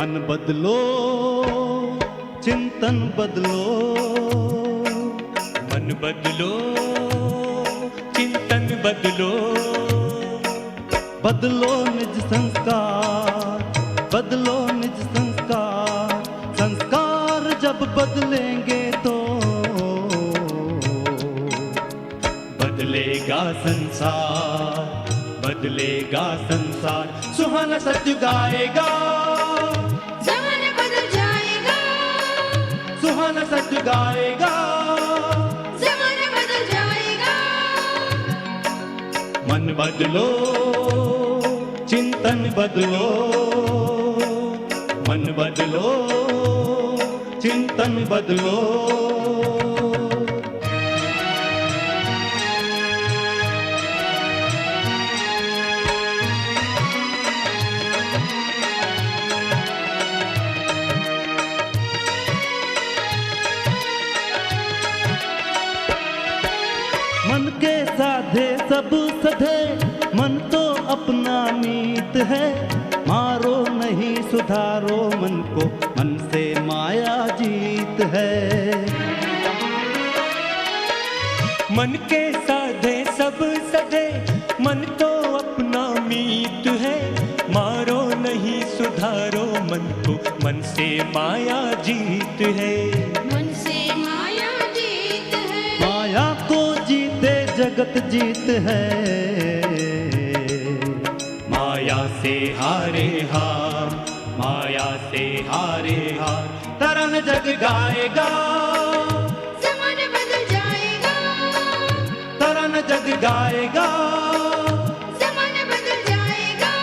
मन बदलो, चिंतन बदलो, मन बदलो, चिंतन बदलो, बदलो निज संस्कार, बदलो निज संस्कार। संस्कार जब बदलेंगे तो बदलेगा संसार, बदलेगा संसार। सुहाना सत्य गाएगा, जमाना बदल जाएगा, सुहाना सत्य गाएगा। जमाना बदल जाएगा। मन बदलो, चिंतन बदलो, मन बदलो, चिंतन बदलो। मन के साधे सब सधे, मन तो अपना मीत है। मारो नहीं सुधारो मन को, मन से माया जीत है। मन के साधे सब सधे, मन तो अपना मीत है। मारो नहीं सुधारो मन को, मन से माया जीत है। मन से माया जीत है। माया को जीते जगत जीत है। माया से हारे हार, माया से हारे हार। तरन जग गाएगा, जमाना बदल जाएगा, तरन जग गाएगा। जमाना बदल जाएगा।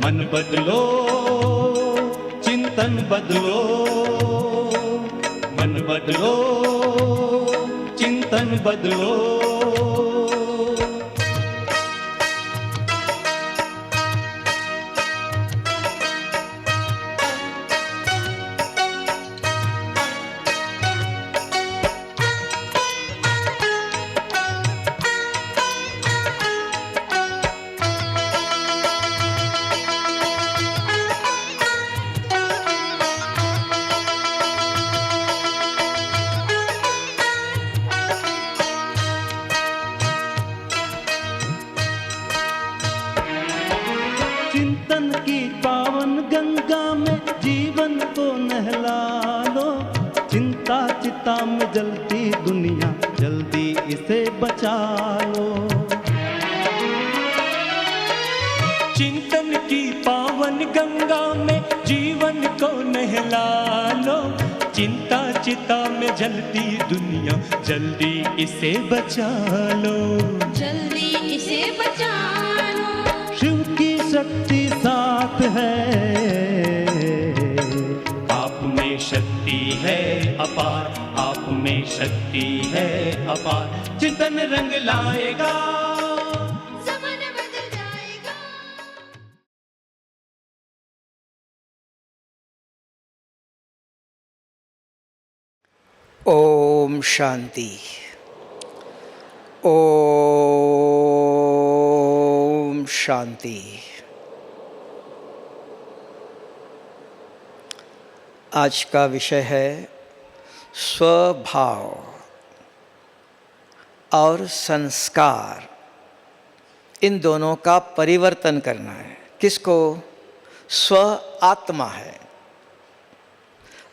मन बदलो, चिंतन बदलो, मन बदलो, चिंतन बदलो। चिंतन की पावन गंगा में जीवन को नहला लो। चिंता चिता में जलती दुनिया, जल्दी इसे बचा लो। चिंतन की पावन गंगा में जीवन को नहला लो। चिंता चिता में जलती दुनिया, जल्दी इसे बचा लो। जल्दी इसे बचा लो। शिव की शक्ति साथ है, आप में शक्ति है अपार, आप में शक्ति है अपार। चिंतन रंग लाएगा, जमाना बदल जाएगा। ओम शांति। ओम शांति। आज का विषय है स्वभाव और संस्कार, इन दोनों का परिवर्तन करना है। किसको? स्व आत्मा है।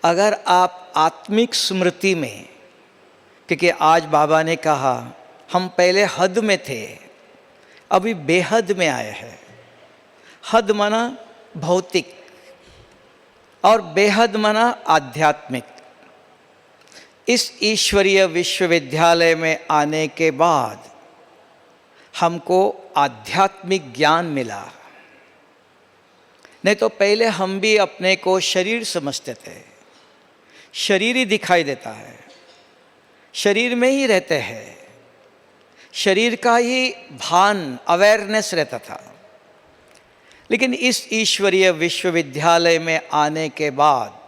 अगर आप आत्मिक स्मृति में, क्योंकि आज बाबा ने कहा हम पहले हद में थे, अभी बेहद में आए हैं। हद माना भौतिक और बेहद माना आध्यात्मिक। इस ईश्वरीय विश्वविद्यालय में आने के बाद हमको आध्यात्मिक ज्ञान मिला। नहीं तो पहले हम भी अपने को शरीर समझते थे। शरीर ही दिखाई देता है, शरीर में ही रहते हैं, शरीर का ही भान अवेयरनेस रहता था। लेकिन इस ईश्वरीय विश्वविद्यालय में आने के बाद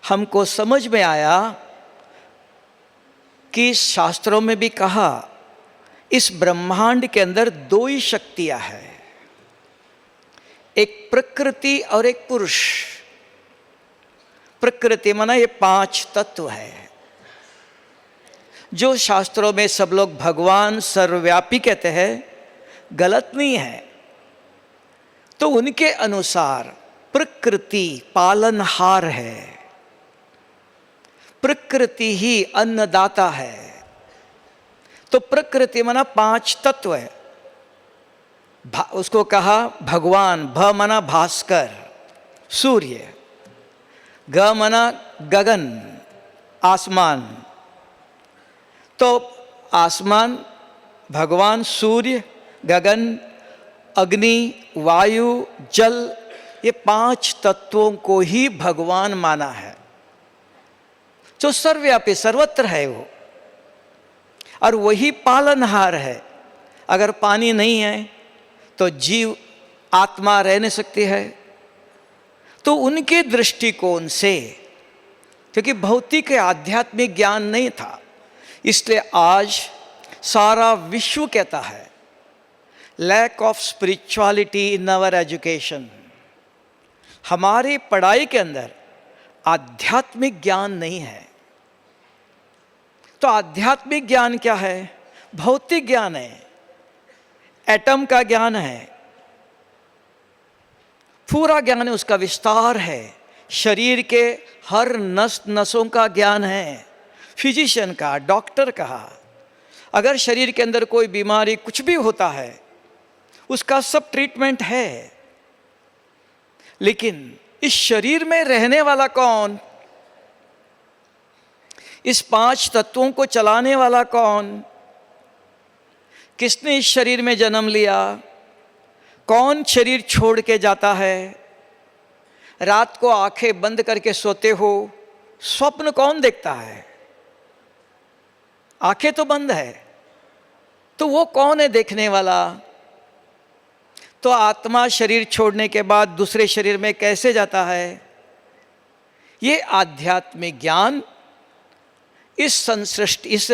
हमको समझ में आया कि शास्त्रों में भी कहा इस ब्रह्मांड के अंदर दो ही शक्तियां हैं। एक प्रकृति और एक पुरुष। प्रकृति माना ये 5 तत्व है, जो शास्त्रों में सब लोग भगवान सर्वव्यापी कहते हैं, गलत नहीं है। तो उनके अनुसार प्रकृति पालनहार है, प्रकृति ही अन्नदाता है। तो प्रकृति माना 5 तत्व है। उसको कहा भगवान। भ माना भास्कर सूर्य, ग माना गगन आसमान। तो आसमान भगवान, सूर्य, गगन, अग्नि, वायु, जल, ये 5 तत्वों को ही भगवान माना है, जो सर्वव्यापी सर्वत्र है वो, और वही पालनहार है। अगर पानी नहीं है तो जीव आत्मा रह नहीं सकती है। तो उनके दृष्टिकोण से, क्योंकि भौतिक आध्यात्मिक ज्ञान नहीं था, इसलिए आज सारा विश्व कहता है lack of spirituality in our education. हमारी पढ़ाई के अंदर आध्यात्मिक ज्ञान नहीं है। तो आध्यात्मिक ज्ञान क्या है? भौतिक ज्ञान है, एटम का ज्ञान है, पूरा ज्ञान है, उसका विस्तार है, शरीर के हर नस नसों का ज्ञान है, फिजिशियन का, डॉक्टर का। अगर शरीर के अंदर कोई बीमारी कुछ भी होता है, उसका सब ट्रीटमेंट है। लेकिन इस शरीर में रहने वाला कौन? इस 5 तत्वों को चलाने वाला कौन? किसने इस शरीर में जन्म लिया? कौन शरीर छोड़ के जाता है? रात को आंखें बंद करके सोते हो, स्वप्न कौन देखता है? आंखें तो बंद है, तो वो कौन है देखने वाला? तो आत्मा शरीर छोड़ने के बाद दूसरे शरीर में कैसे जाता है? ये आध्यात्मिक ज्ञान इस संसृष्टि, इस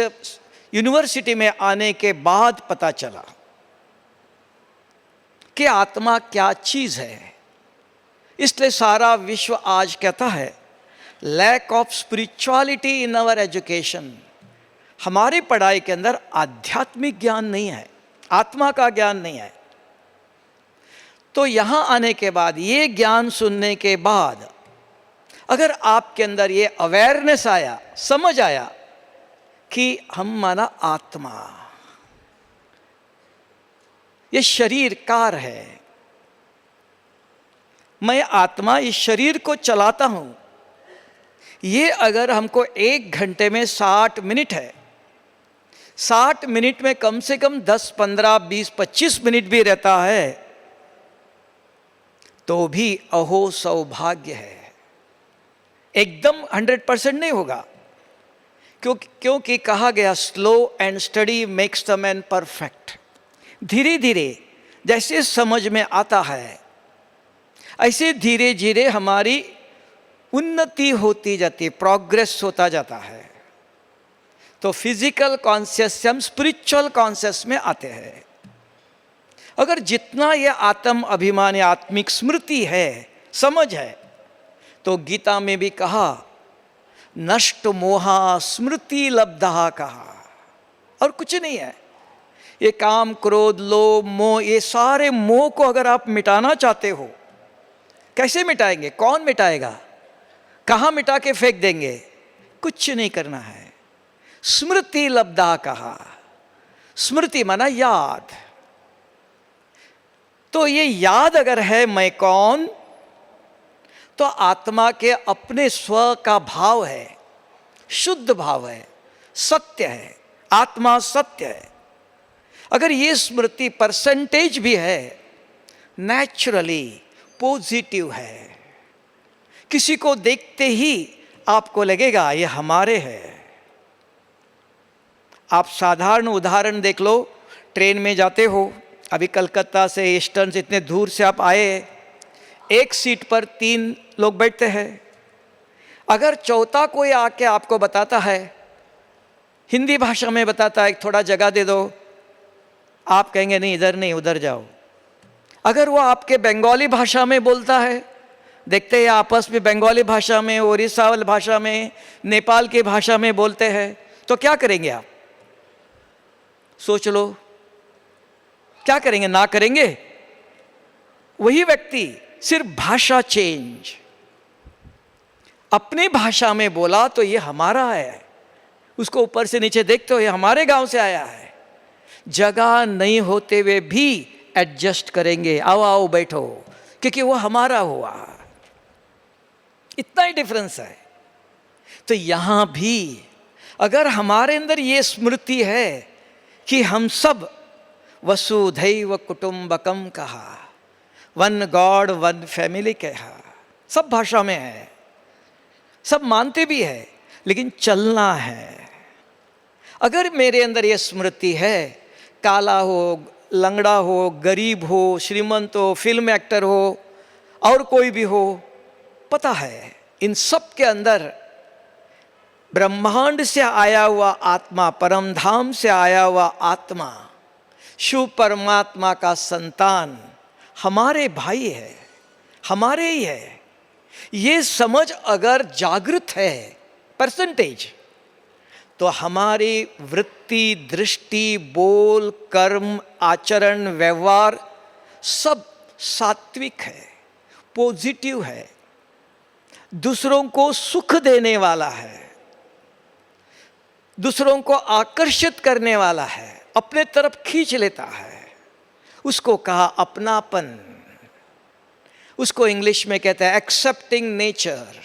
यूनिवर्सिटी में आने के बाद पता चला कि आत्मा क्या चीज है। इसलिए सारा विश्व आज कहता है lack of spirituality in our education. हमारी पढ़ाई के अंदर आध्यात्मिक ज्ञान नहीं है, आत्मा का ज्ञान नहीं है। तो यहां आने के बाद, ये ज्ञान सुनने के बाद, अगर आपके अंदर ये अवेयरनेस आया, समझ आया कि हम माना आत्मा, ये शरीर कार है, मैं आत्मा इस शरीर को चलाता हूं। ये अगर हमको 1 घंटे में 60 मिनट है, 60 मिनट में कम से कम 10, 15, 20, 25 मिनट भी रहता है, तो भी अहो सौभाग्य है। एकदम 100% नहीं होगा, क्योंकि कहा गया slow and study makes the man perfect. धीरे धीरे जैसे समझ में आता है, ऐसे धीरे धीरे हमारी उन्नति होती जाती है, प्रोग्रेस होता जाता है। तो फिजिकल कॉन्शियस से हम स्पिरिचुअल कॉन्शियस में आते हैं। अगर जितना ये आत्म अभिमान, आत्मिक स्मृति है, समझ है, तो गीता में भी कहा नष्ट मोहा स्मृति लब्धा कहा, और कुछ नहीं है। ये काम, क्रोध, लोभ, मोह, ये सारे मोह को अगर आप मिटाना चाहते हो, कैसे मिटाएंगे? कौन मिटाएगा? कहाँ मिटा के फेंक देंगे? कुछ नहीं करना है। स्मृति लब्धा कहा। स्मृति माना याद। तो ये याद अगर है मैं कौन, तो आत्मा के अपने स्व का भाव है, शुद्ध भाव है, सत्य है, आत्मा सत्य है। अगर ये स्मृति परसेंटेज भी है, नेचुरली पॉजिटिव है, किसी को देखते ही आपको लगेगा ये हमारे है। आप साधारण उदाहरण देख लो, ट्रेन में जाते हो, अभी कलकत्ता से, ईस्टर्न से, इतने दूर से आप आए, एक सीट पर 3 लोग बैठते हैं। अगर चौथा कोई आके आपको बताता है, हिंदी भाषा में बताता है, थोड़ा जगह दे दो, आप कहेंगे नहीं, इधर नहीं, उधर जाओ। अगर वो आपके बंगाली भाषा में बोलता है, देखते हैं आपस में बंगाली भाषा में, उड़ीसा वाली भाषा में, नेपाल की भाषा में बोलते हैं, तो क्या करेंगे आप? सोच लो, क्या करेंगे? ना करेंगे? वही व्यक्ति सिर्फ भाषा चेंज, अपनी भाषा में बोला तो ये हमारा है, उसको ऊपर से नीचे देखते हो ये हमारे गांव से आया है, जगह नहीं होते हुए भी एडजस्ट करेंगे, आओ आओ बैठो, क्योंकि वो हमारा हुआ। इतना ही डिफरेंस है। तो यहां भी अगर हमारे अंदर ये स्मृति है कि हम सब वसुधैव कुटुंबकम कहा, वन गॉड वन फैमिली कहा, सब भाषा में है, सब मानते भी है, लेकिन चलना है। अगर मेरे अंदर ये स्मृति है, काला हो, लंगड़ा हो, गरीब हो, श्रीमंत हो, फिल्म एक्टर हो, और कोई भी हो, पता है इन सब के अंदर ब्रह्मांड से आया हुआ आत्मा, परम धाम से आया हुआ आत्मा, शिव परमात्मा का संतान हमारे भाई है, हमारे ही है। ये समझ अगर जागृत है परसेंटेज, तो हमारी वृत्ति, दृष्टि, बोल, कर्म, आचरण, व्यवहार सब सात्विक है, पॉजिटिव है, दूसरों को सुख देने वाला है, दूसरों को आकर्षित करने वाला है, अपने तरफ खींच लेता है। उसको कहा अपनापन, उसको इंग्लिश में कहते हैं एक्सेप्टिंग नेचर।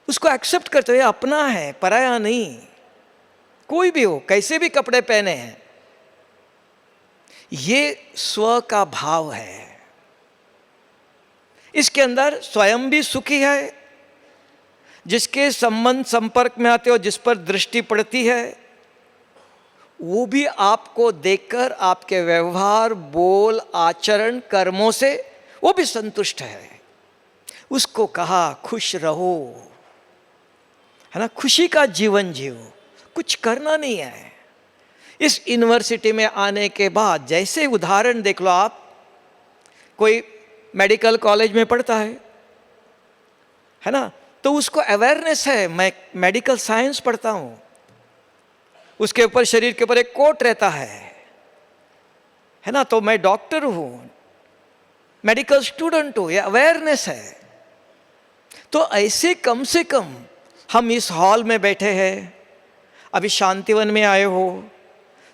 उसको एक्सेप्ट करते हुए अपना है, पराया नहीं। कोई भी हो, कैसे भी कपड़े पहने हैं, ये स्व का भाव है। इसके अंदर स्वयं भी सुखी है, जिसके संबंध संपर्क में आते हो, जिस पर दृष्टि पड़ती है, वो भी आपको देखकर आपके व्यवहार, बोल, आचरण, कर्मों से वो भी संतुष्ट है। उसको कहा खुश रहो, है ना, खुशी का जीवन जियो, कुछ करना नहीं है। इस यूनिवर्सिटी में आने के बाद, जैसे उदाहरण देख लो आप, कोई मेडिकल कॉलेज में पढ़ता है ना, तो उसको अवेयरनेस है, मैं मेडिकल साइंस पढ़ता हूं, उसके ऊपर शरीर के ऊपर एक कोट रहता है ना, तो मैं डॉक्टर हूं, मेडिकल स्टूडेंट हूं, ये अवेयरनेस है। तो ऐसे कम से कम हम इस हॉल में बैठे हैं, अभी शांतिवन में आए हो,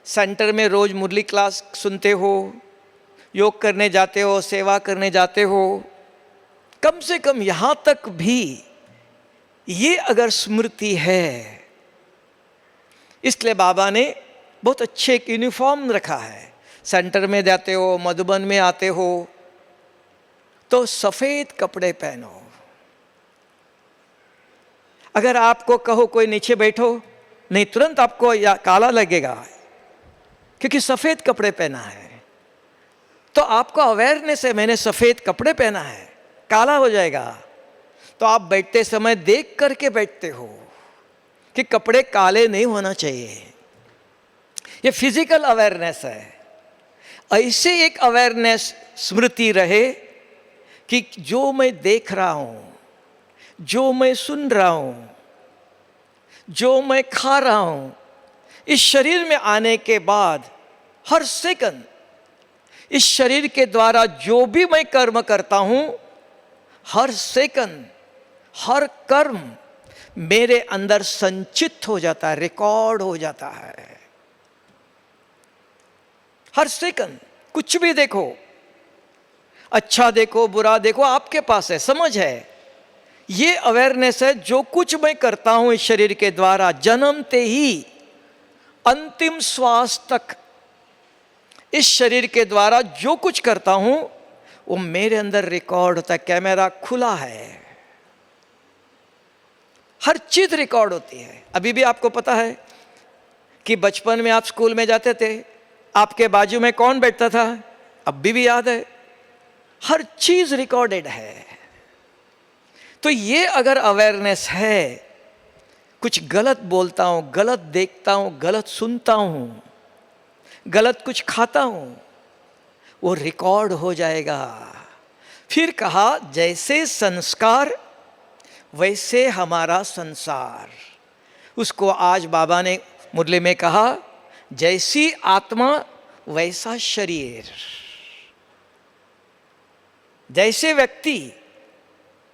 सेंटर में रोज मुरली क्लास सुनते हो, योग करने जाते हो, सेवा करने जाते हो, कम से कम यहाँ तक भी ये अगर स्मृति है, इसलिए बाबा ने बहुत अच्छे एक यूनिफॉर्म रखा है। सेंटर में जाते हो, मधुबन में आते हो, तो सफ़ेद कपड़े पहनो। अगर आपको कहो कोई नीचे बैठो, नहीं, तुरंत आपको या काला लगेगा, क्योंकि सफ़ेद कपड़े पहना है। तो आपको अवेयरनेस है, मैंने सफ़ेद कपड़े पहना है, काला हो जाएगा, तो आप बैठते समय देख करके बैठते हो कि कपड़े काले नहीं होना चाहिए। ये फिजिकल अवेयरनेस है। ऐसे एक अवेयरनेस स्मृति रहे कि जो मैं देख रहा हूं, जो मैं सुन रहा हूं, जो मैं खा रहा हूं, इस शरीर में आने के बाद हर सेकंड इस शरीर के द्वारा जो भी मैं कर्म करता हूं, हर सेकंड, हर कर्म मेरे अंदर संचित हो जाता है, रिकॉर्ड हो जाता है। हर सेकंड कुछ भी देखो, अच्छा देखो, बुरा देखो, आपके पास है, समझ है, ये अवेयरनेस है। जो कुछ मैं करता हूं इस शरीर के द्वारा, जन्मते ही अंतिम श्वास तक इस शरीर के द्वारा जो कुछ करता हूं, वो मेरे अंदर रिकॉर्ड होता है। कैमरा खुला है, हर चीज रिकॉर्ड होती है। अभी भी आपको पता है कि बचपन में आप स्कूल में जाते थे, आपके बाजू में कौन बैठता था, अब भी याद है, हर चीज रिकॉर्डेड है। तो ये अगर अवेयरनेस है, कुछ गलत बोलता हूं, गलत देखता हूं, गलत सुनता हूं, गलत कुछ खाता हूं, वो रिकॉर्ड हो जाएगा। फिर कहा जैसे संस्कार वैसे हमारा संसार। उसको आज बाबा ने मुरली में कहा जैसी आत्मा वैसा शरीर, जैसे व्यक्ति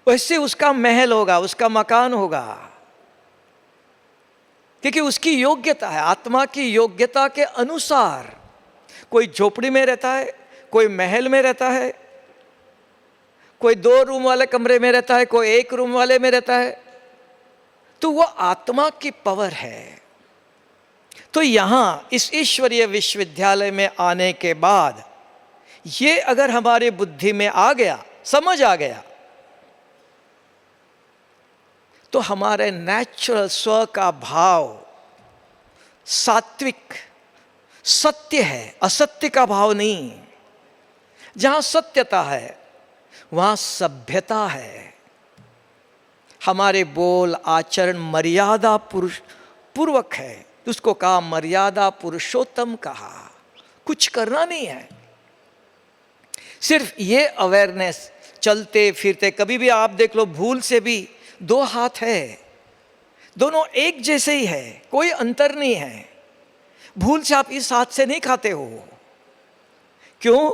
वैसे उसका महल होगा, उसका मकान होगा, क्योंकि उसकी योग्यता है। आत्मा की योग्यता के अनुसार कोई झोपड़ी में रहता है, कोई महल में रहता है, कोई 2 रूम वाले कमरे में रहता है, कोई 1 रूम वाले में रहता है। तो वो आत्मा की पावर है। तो यहाँ इस ईश्वरीय विश्वविद्यालय में आने के बाद ये अगर हमारे बुद्धि में आ गया, समझ आ गया, तो हमारे नेचुरल स्व का भाव सात्विक सत्य है, असत्य का भाव नहीं। जहाँ सत्यता है वहाँ सभ्यता है। हमारे बोल आचरण मर्यादा पूर्वक है। उसको कहा मर्यादा पुरुषोत्तम कहा। कुछ करना नहीं है, सिर्फ ये अवेयरनेस। चलते फिरते कभी भी आप देख लो, भूल से भी 2 हाथ है, दोनों एक जैसे ही है, कोई अंतर नहीं है। भूल से आप इस हाथ से नहीं खाते हो। क्यों?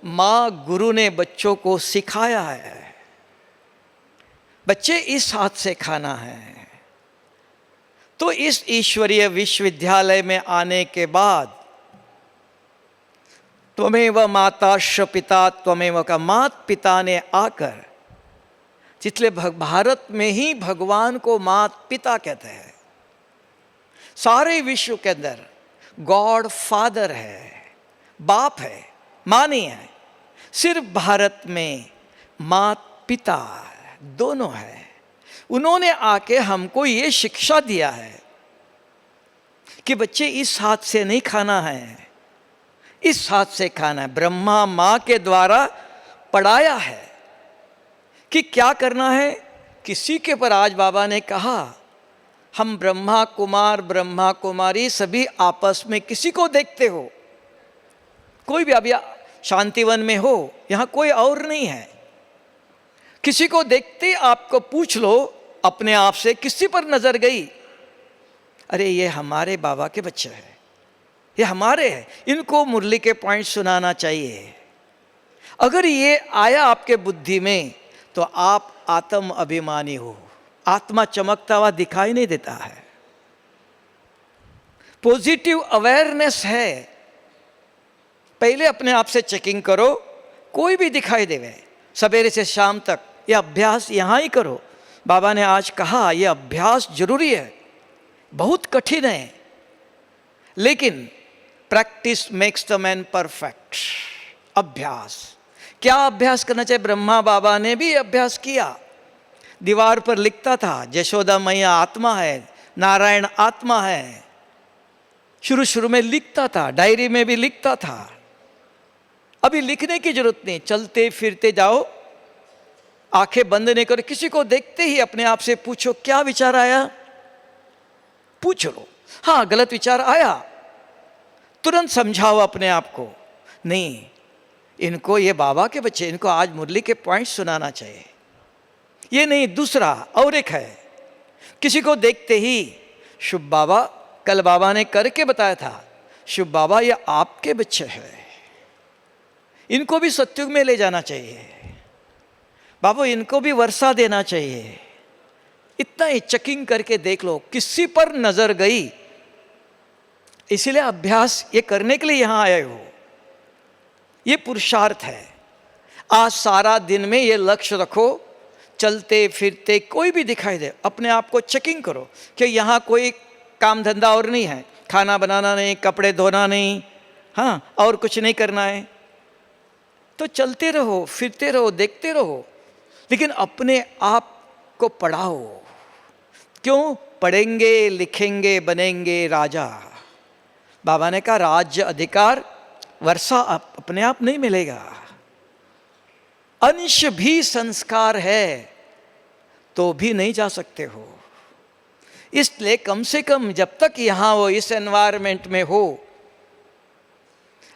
माँ गुरु ने बच्चों को सिखाया है, बच्चे इस हाथ से खाना है। तो इस ईश्वरीय विश्वविद्यालय में आने के बाद त्वमेव माताश्च पिता त्वमेव का मात पिता ने आकर, जिसलिए भारत में ही भगवान को मात पिता कहते हैं। सारे विश्व के अंदर गॉड फादर है, बाप है, माँ नहीं है। सिर्फ भारत में मात पिता दोनों है। उन्होंने आके हमको ये शिक्षा दिया है कि बच्चे इस हाथ से नहीं खाना है, इस हाथ से खाना है। ब्रह्मा माँ के द्वारा पढ़ाया है कि क्या करना है। किसी के पर आज बाबा ने कहा हम ब्रह्मा कुमार ब्रह्मा कुमारी सभी आपस में किसी को देखते हो, कोई भी अभी शांतिवन में हो, यहाँ कोई और नहीं है। किसी को देखते आपको पूछ लो अपने आप से, किसी पर नजर गई, अरे ये हमारे बाबा के बच्चे हैं, ये हमारे हैं, इनको मुरली के पॉइंट सुनाना चाहिए। अगर ये आया आपके बुद्धि में तो आप आत्म अभिमानी हो। आत्मा चमकता हुआ दिखाई नहीं देता है। पॉजिटिव अवेयरनेस है। पहले अपने आप से चेकिंग करो, कोई भी दिखाई देवे, सवेरे से शाम तक ये अभ्यास यहाँ ही करो। बाबा ने आज कहा ये अभ्यास जरूरी है, बहुत कठिन है, लेकिन practice makes the man perfect. अभ्यास, क्या अभ्यास करना चाहिए? ब्रह्मा बाबा ने भी अभ्यास किया। दीवार पर लिखता था यशोदा मैया आत्मा है, नारायण आत्मा है। शुरू में लिखता था, डायरी में भी लिखता था। अभी लिखने की जरूरत नहीं, चलते फिरते जाओ, आंखें बंद नहीं करो, किसी को देखते ही अपने आप से पूछो क्या विचार आया, पूछ लो। हाँ गलत विचार आया, तुरंत समझाओ अपने आप को, नहीं इनको, ये बाबा के बच्चे, इनको आज मुरली के पॉइंट सुनाना चाहिए। ये नहीं, दूसरा और एक है, किसी को देखते ही शुभ बाबा, कल बाबा ने करके बताया था, शुभ बाबा ये आपके बच्चे हैं, इनको भी सत्युग में ले जाना चाहिए, बाबा इनको भी वर्षा देना चाहिए। इतना ही चेकिंग करके देख लो, किसी पर नजर गई, इसीलिए अभ्यास ये करने के लिए यहां आए हो। ये पुरुषार्थ है। आज सारा दिन में ये लक्ष्य रखो, चलते फिरते कोई भी दिखाई दे, अपने आप को चेकिंग करो कि यहाँ कोई काम धंधा और नहीं है, खाना बनाना नहीं, कपड़े धोना नहीं, हाँ और कुछ नहीं करना है, तो चलते रहो, फिरते रहो, देखते रहो, लेकिन अपने आप को पढ़ाओ। क्यों? पढ़ेंगे लिखेंगे बनेंगे राजा। बाबा ने कहा राज्य अधिकार वर्षा अपने आप नहीं मिलेगा, अंश भी संस्कार है तो भी नहीं जा सकते हो। इसलिए कम से कम जब तक यहाँ हो, इस एनवायरनमेंट में हो।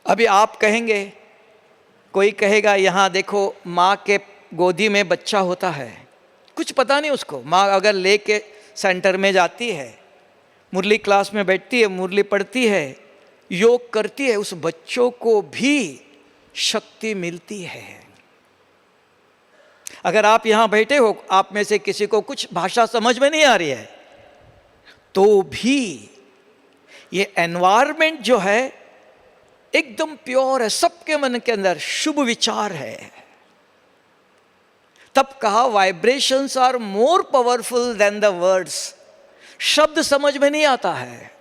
अभी आप कहेंगे कोई कहेगा यहाँ देखो माँ के गोदी में बच्चा होता है, कुछ पता नहीं उसको। माँ अगर लेके सेंटर में जाती है, मुरली क्लास में बैठती है, मुरली पढ़ती है, योग करती है, उस बच्चों को भी शक्ति मिलती है। अगर आप यहाँ बैठे हो, आप में से किसी को कुछ भाषा समझ में नहीं आ रही है, तो भी ये एनवायरमेंट जो है एकदम प्योर है, सबके मन के अंदर शुभ विचार है। तब कहा vibrations are more powerful than the words. शब्द समझ में नहीं आता है,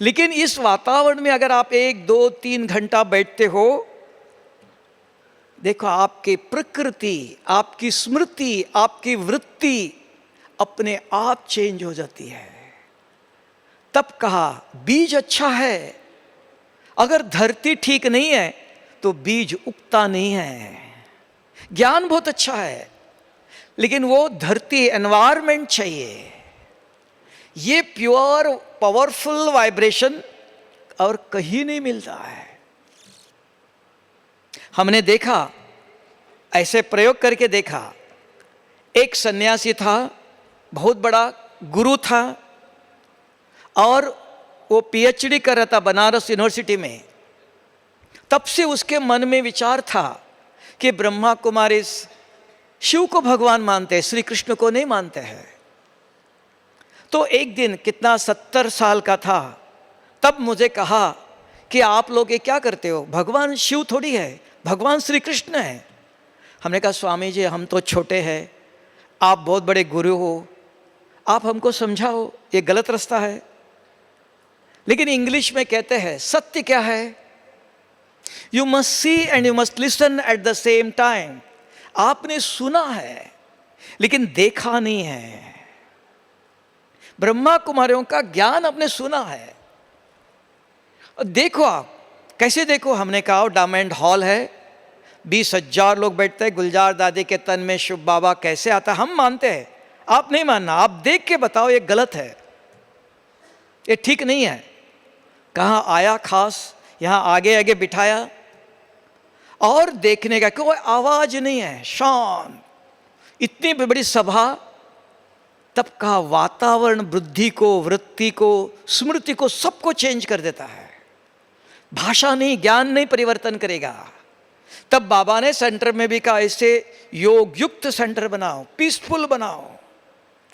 लेकिन इस वातावरण में अगर आप 1, 2, 3 घंटा बैठते हो, देखो आपकी प्रकृति, आपकी स्मृति, आपकी वृत्ति अपने आप चेंज हो जाती है। तब कहा बीज अच्छा है, अगर धरती ठीक नहीं है तो बीज उगता नहीं है। ज्ञान बहुत अच्छा है, लेकिन वो धरती एनवायरमेंट चाहिए। ये प्योर पावरफुल वाइब्रेशन और कहीं नहीं मिलता है। हमने देखा, ऐसे प्रयोग करके देखा, एक सन्यासी था, बहुत बड़ा गुरु था, और वो पीएचडी कर रहा था बनारस यूनिवर्सिटी में। तब से उसके मन में विचार था कि ब्रह्मा कुमारी शिव को भगवान मानते हैं, श्री कृष्ण को नहीं मानते हैं। तो एक दिन, कितना 70 साल का था, तब मुझे कहा कि आप लोग ये क्या करते हो, भगवान शिव थोड़ी है, भगवान श्री कृष्ण है। हमने कहा स्वामी जी हम तो छोटे हैं, आप बहुत बड़े गुरु हो, आप हमको समझाओ, ये गलत रास्ता है। लेकिन इंग्लिश में कहते हैं सत्य क्या है, you must see and you must listen at the same time. आपने सुना है लेकिन देखा नहीं है। ब्रह्मा कुमारियों का ज्ञान आपने सुना है, देखो आप कैसे देखो। हमने कहा डायमंड हॉल है, 20,000 लोग बैठते हैं, गुलजार दादी के तन में शिव बाबा कैसे आता, हम मानते हैं, आप नहीं मानना, आप देख के बताओ ये गलत है, ये ठीक नहीं है। कहाँ आया खास, यहाँ आगे आगे बिठाया और देखने का कोई आवाज नहीं है, शांत, इतनी बड़ी सभा। तब कहा वातावरण बुद्धि को, वृत्ति को, स्मृति को, सबको चेंज कर देता है। भाषा नहीं, ज्ञान नहीं परिवर्तन करेगा। तब बाबा ने सेंटर में भी कहा ऐसे योग युक्त सेंटर बनाओ, पीसफुल बनाओ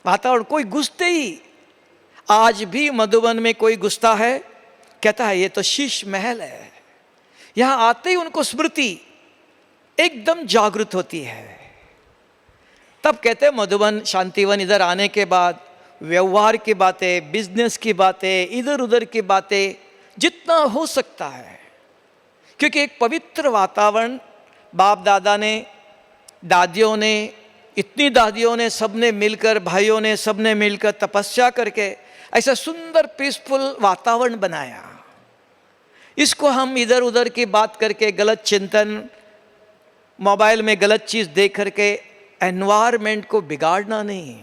वातावरण। कोई घुसते ही, आज भी मधुबन में कोई घुसता है, कहता है ये तो शीश महल है। यहां आते ही उनको स्मृति एकदम जागृत होती है। तब कहते हैं मधुबन शांतिवन इधर आने के बाद व्यवहार की बातें, बिजनेस की बातें, इधर उधर की बातें जितना हो सकता है, क्योंकि एक पवित्र वातावरण बाप दादा ने, दादियों ने, इतनी दादियों ने, सबने मिलकर, भाइयों ने सबने मिलकर तपस्या करके ऐसा सुंदर पीसफुल वातावरण बनाया। इसको हम इधर उधर की बात करके, गलत चिंतन, मोबाइल में गलत चीज देख करके एनवायरमेंट को बिगाड़ना नहीं।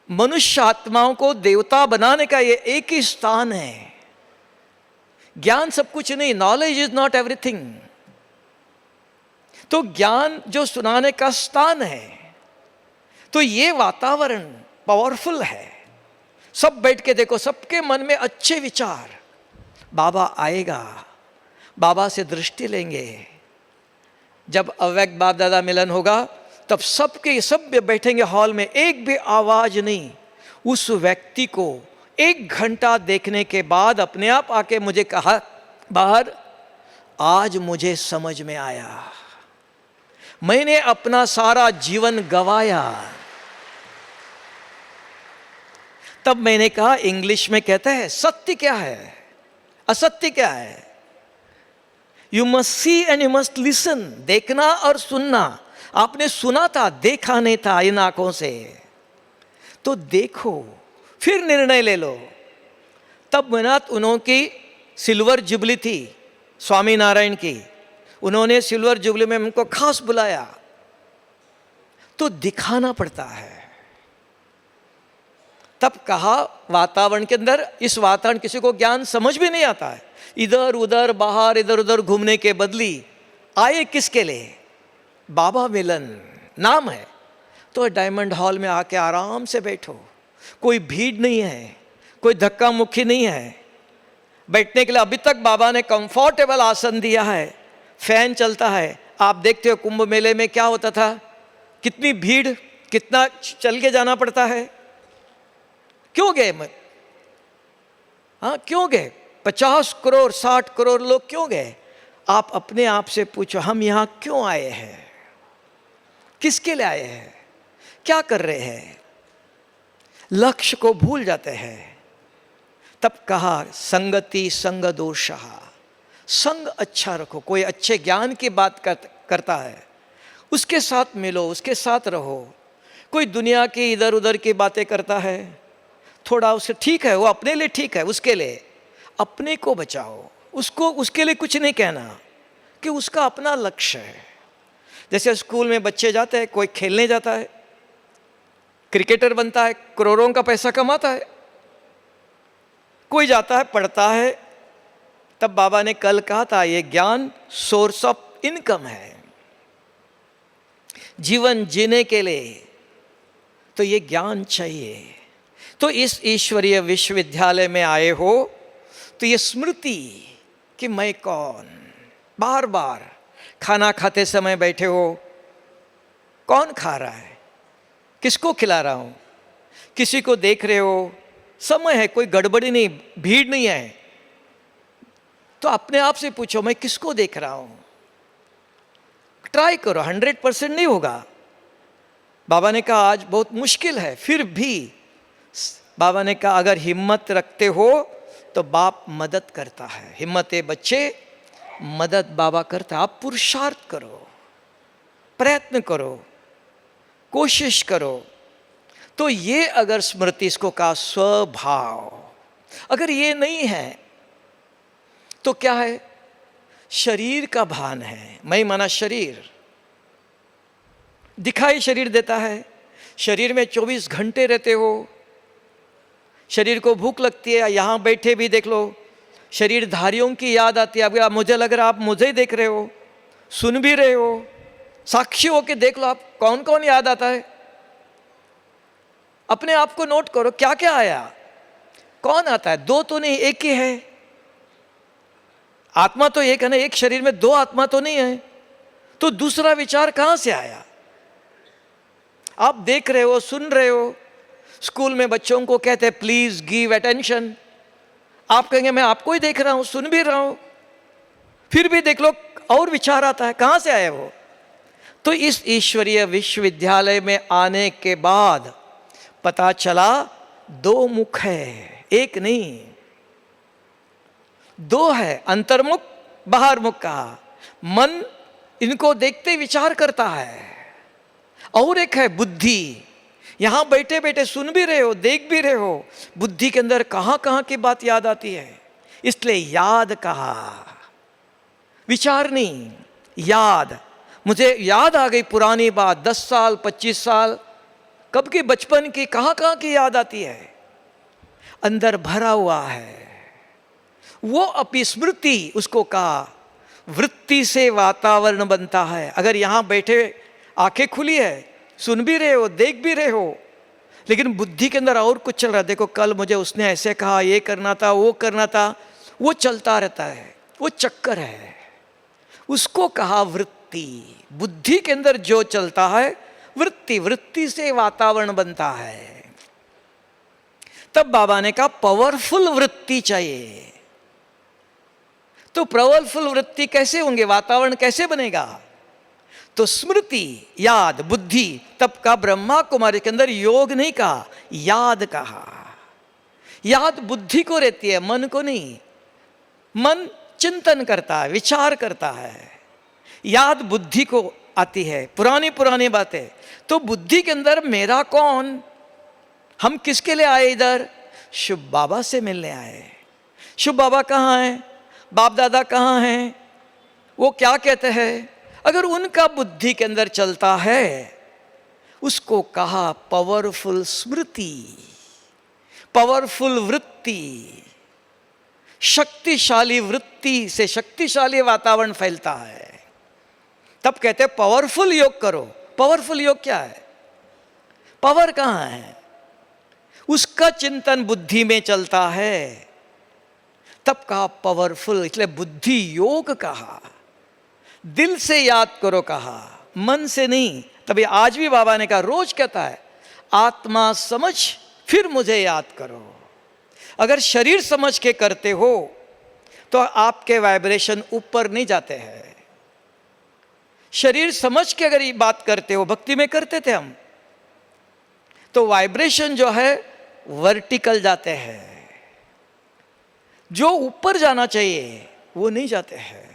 मनुष्य आत्माओं को देवता बनाने का ये एक ही स्थान है। ज्ञान सब कुछ नहीं, नॉलेज इज नॉट एवरीथिंग। तो ज्ञान जो सुनाने का स्थान है, तो ये वातावरण पावरफुल है। सब बैठ के देखो, सबके मन में अच्छे विचार। बाबा आएगा, बाबा से दृष्टि लेंगे। जब अव्यक्त बाप दादा मिलन होगा, तब सबके सब बैठेंगे हॉल में, एक भी आवाज नहीं। उस व्यक्ति को 1 घंटा देखने के बाद अपने आप आके मुझे कहा बाहर, आज मुझे समझ में आया, मैंने अपना सारा जीवन गवाया। तब मैंने कहा, इंग्लिश में कहते हैं सत्य क्या है, असत्य क्या है। You must see and you must listen. देखना और सुनना। आपने सुना था, देखा नहीं था इन आंखों से, तो देखो, फिर निर्णय ले लो। तब मनात उन्होंने सिल्वर जुबली थी स्वामी नारायण की, उन्होंने सिल्वर जुबली में हमको खास बुलाया। तो दिखाना पड़ता है। तब कहा वातावरण के अंदर, इस वातावरण किसी को ज्ञान समझ भी नहीं आता है, इधर उधर बाहर इधर उधर घूमने के बदली आए किसके लिए? बाबा मिलन नाम है, तो डायमंड हॉल में आके आराम से बैठो, कोई भीड़ नहीं है, कोई धक्का मुक्की नहीं है, बैठने के लिए अभी तक बाबा ने कंफर्टेबल आसन दिया है, फैन चलता है। आप देखते हो कुंभ मेले में क्या होता था, कितनी भीड़, कितना चल के जाना पड़ता है। क्यों गए? हाँ क्यों गए? 50 करोड़ 60 करोड़ लोग क्यों गए? आप अपने आप से पूछो, हम यहाँ क्यों आए हैं? किसके लिए आए हैं? क्या कर रहे हैं? लक्ष्य को भूल जाते हैं। तब कहा संगति संग दोषः, संग अच्छा रखो। कोई अच्छे ज्ञान की बात करता है, उसके साथ मिलो, उसके साथ रहो। कोई दुनिया की इधर उधर की बातें करता है, थोड़ा उसे ठीक है, वो अपने लिए ठीक है, उसके लिए अपने को बचाओ, उसको उसके लिए कुछ नहीं कहना कि उसका अपना लक्ष्य है। जैसे स्कूल में बच्चे जाते हैं, कोई खेलने जाता है, क्रिकेटर बनता है, करोड़ों का पैसा कमाता है, कोई जाता है पढ़ता है। तब बाबा ने कल कहा था, ये ज्ञान सोर्स ऑफ इनकम है, जीवन जीने के लिए तो ये ज्ञान चाहिए। तो इस ईश्वरीय विश्वविद्यालय में आए हो तो ये स्मृति कि मैं कौन, बार बार खाना खाते समय बैठे हो, कौन खा रहा है, किसको खिला रहा हूं, किसी को देख रहे हो, समय है, कोई गड़बड़ी नहीं, भीड़ नहीं है, तो अपने आप से पूछो मैं किसको देख रहा हूं। ट्राई करो, 100% नहीं होगा। बाबा ने कहा आज बहुत मुश्किल है, फिर भी बाबा ने कहा अगर हिम्मत रखते हो तो बाप मदद करता है। हिम्मते बच्चे, मदद बाबा करता है। आप पुरुषार्थ करो, प्रयत्न करो, कोशिश करो। तो ये अगर स्मृति, इसको कहा स्वभाव, अगर ये नहीं है तो क्या है? शरीर का भान है। मैं माना शरीर, दिखाई शरीर देता है, शरीर में 24 घंटे रहते हो, शरीर को भूख लगती है, यहाँ बैठे भी देख लो, शरीरधारियों की याद आती है। अब मुझे लग रहा है आप मुझे ही देख रहे हो, सुन भी रहे हो, साक्षी हो के देख लो आप कौन कौन याद आता है। अपने आप को नोट करो, क्या क्या आया, कौन आता है? दो तो नहीं, एक ही है। आत्मा तो एक है ना, एक शरीर में दो आत्मा तो नहीं है, तो दूसरा विचार कहां से आया? आप देख रहे हो, सुन रहे हो। स्कूल में बच्चों को कहते हैं प्लीज गिव अटेंशन, आप कहेंगे मैं आपको ही देख रहा हूं, सुन भी रहा हूं, फिर भी देख लो और विचार आता है, कहां से आया वो? तो इस ईश्वरीय विश्वविद्यालय में आने के बाद पता चला दो मुख है, एक नहीं, दो है, अंतर्मुख बाहर मुख कहा। मन इनको देखते विचार करता है, और एक है बुद्धि। यहां बैठे बैठे सुन भी रहे हो, देख भी रहे हो, बुद्धि के अंदर कहां कहां की बात याद आती है, इसलिए याद कहा, विचार नहीं, याद। मुझे याद आ गई पुरानी बात, 10 साल 25 साल कब की, बचपन की, कहां कहां की याद आती है, अंदर भरा हुआ है वो अपनी स्मृति। उसको कहा वृत्ति से वातावरण बनता है। अगर यहां बैठे आंखें खुली है, सुन भी रहे हो, देख भी रहे हो, लेकिन बुद्धि के अंदर और कुछ चल रहा है, देखो कल मुझे उसने ऐसे कहा, ये करना था, वो करना था, वो चलता रहता है, वो चक्कर है, उसको कहा वृत्ति। बुद्धि के अंदर जो चलता है वृत्ति, वृत्ति से वातावरण बनता है। तब बाबा ने कहा पावरफुल वृत्ति चाहिए। तो पावरफुल वृत्ति कैसे होंगे, वातावरण कैसे बनेगा? तो स्मृति, याद, बुद्धि। तब का ब्रह्मा कुमारी के अंदर योग नहीं कहा, याद कहा। याद बुद्धि को रहती है, मन को नहीं। मन चिंतन करता है, विचार करता है, याद बुद्धि को आती है, पुरानी पुरानी बातें। तो बुद्धि के अंदर मेरा कौन, हम किसके लिए आए इधर? शुभ बाबा से मिलने आए। शुभ बाबा कहाँ हैं, बाप दादा कहाँ हैं, वो क्या कहते हैं? अगर उनका बुद्धि के अंदर चलता है, उसको कहा पावरफुल स्मृति। पावरफुल वृत्ति, शक्तिशाली वृत्ति से शक्तिशाली वातावरण फैलता है। तब कहते हैं पावरफुल योग करो। पावरफुल योग क्या है? पावर कहाँ है? उसका चिंतन बुद्धि में चलता है, तब कहा पावरफुल। इसलिए बुद्धि योग कहा, दिल से याद करो कहा, मन से नहीं। तभी आज भी बाबा ने कहा, रोज कहता है आत्मा समझ फिर मुझे याद करो। अगर शरीर समझ के करते हो तो आपके वाइब्रेशन ऊपर नहीं जाते हैं। शरीर समझ के अगर ये बात करते हो, भक्ति में करते थे हम, तो वाइब्रेशन जो है वर्टिकल जाते हैं, जो ऊपर जाना चाहिए वो नहीं जाते हैं।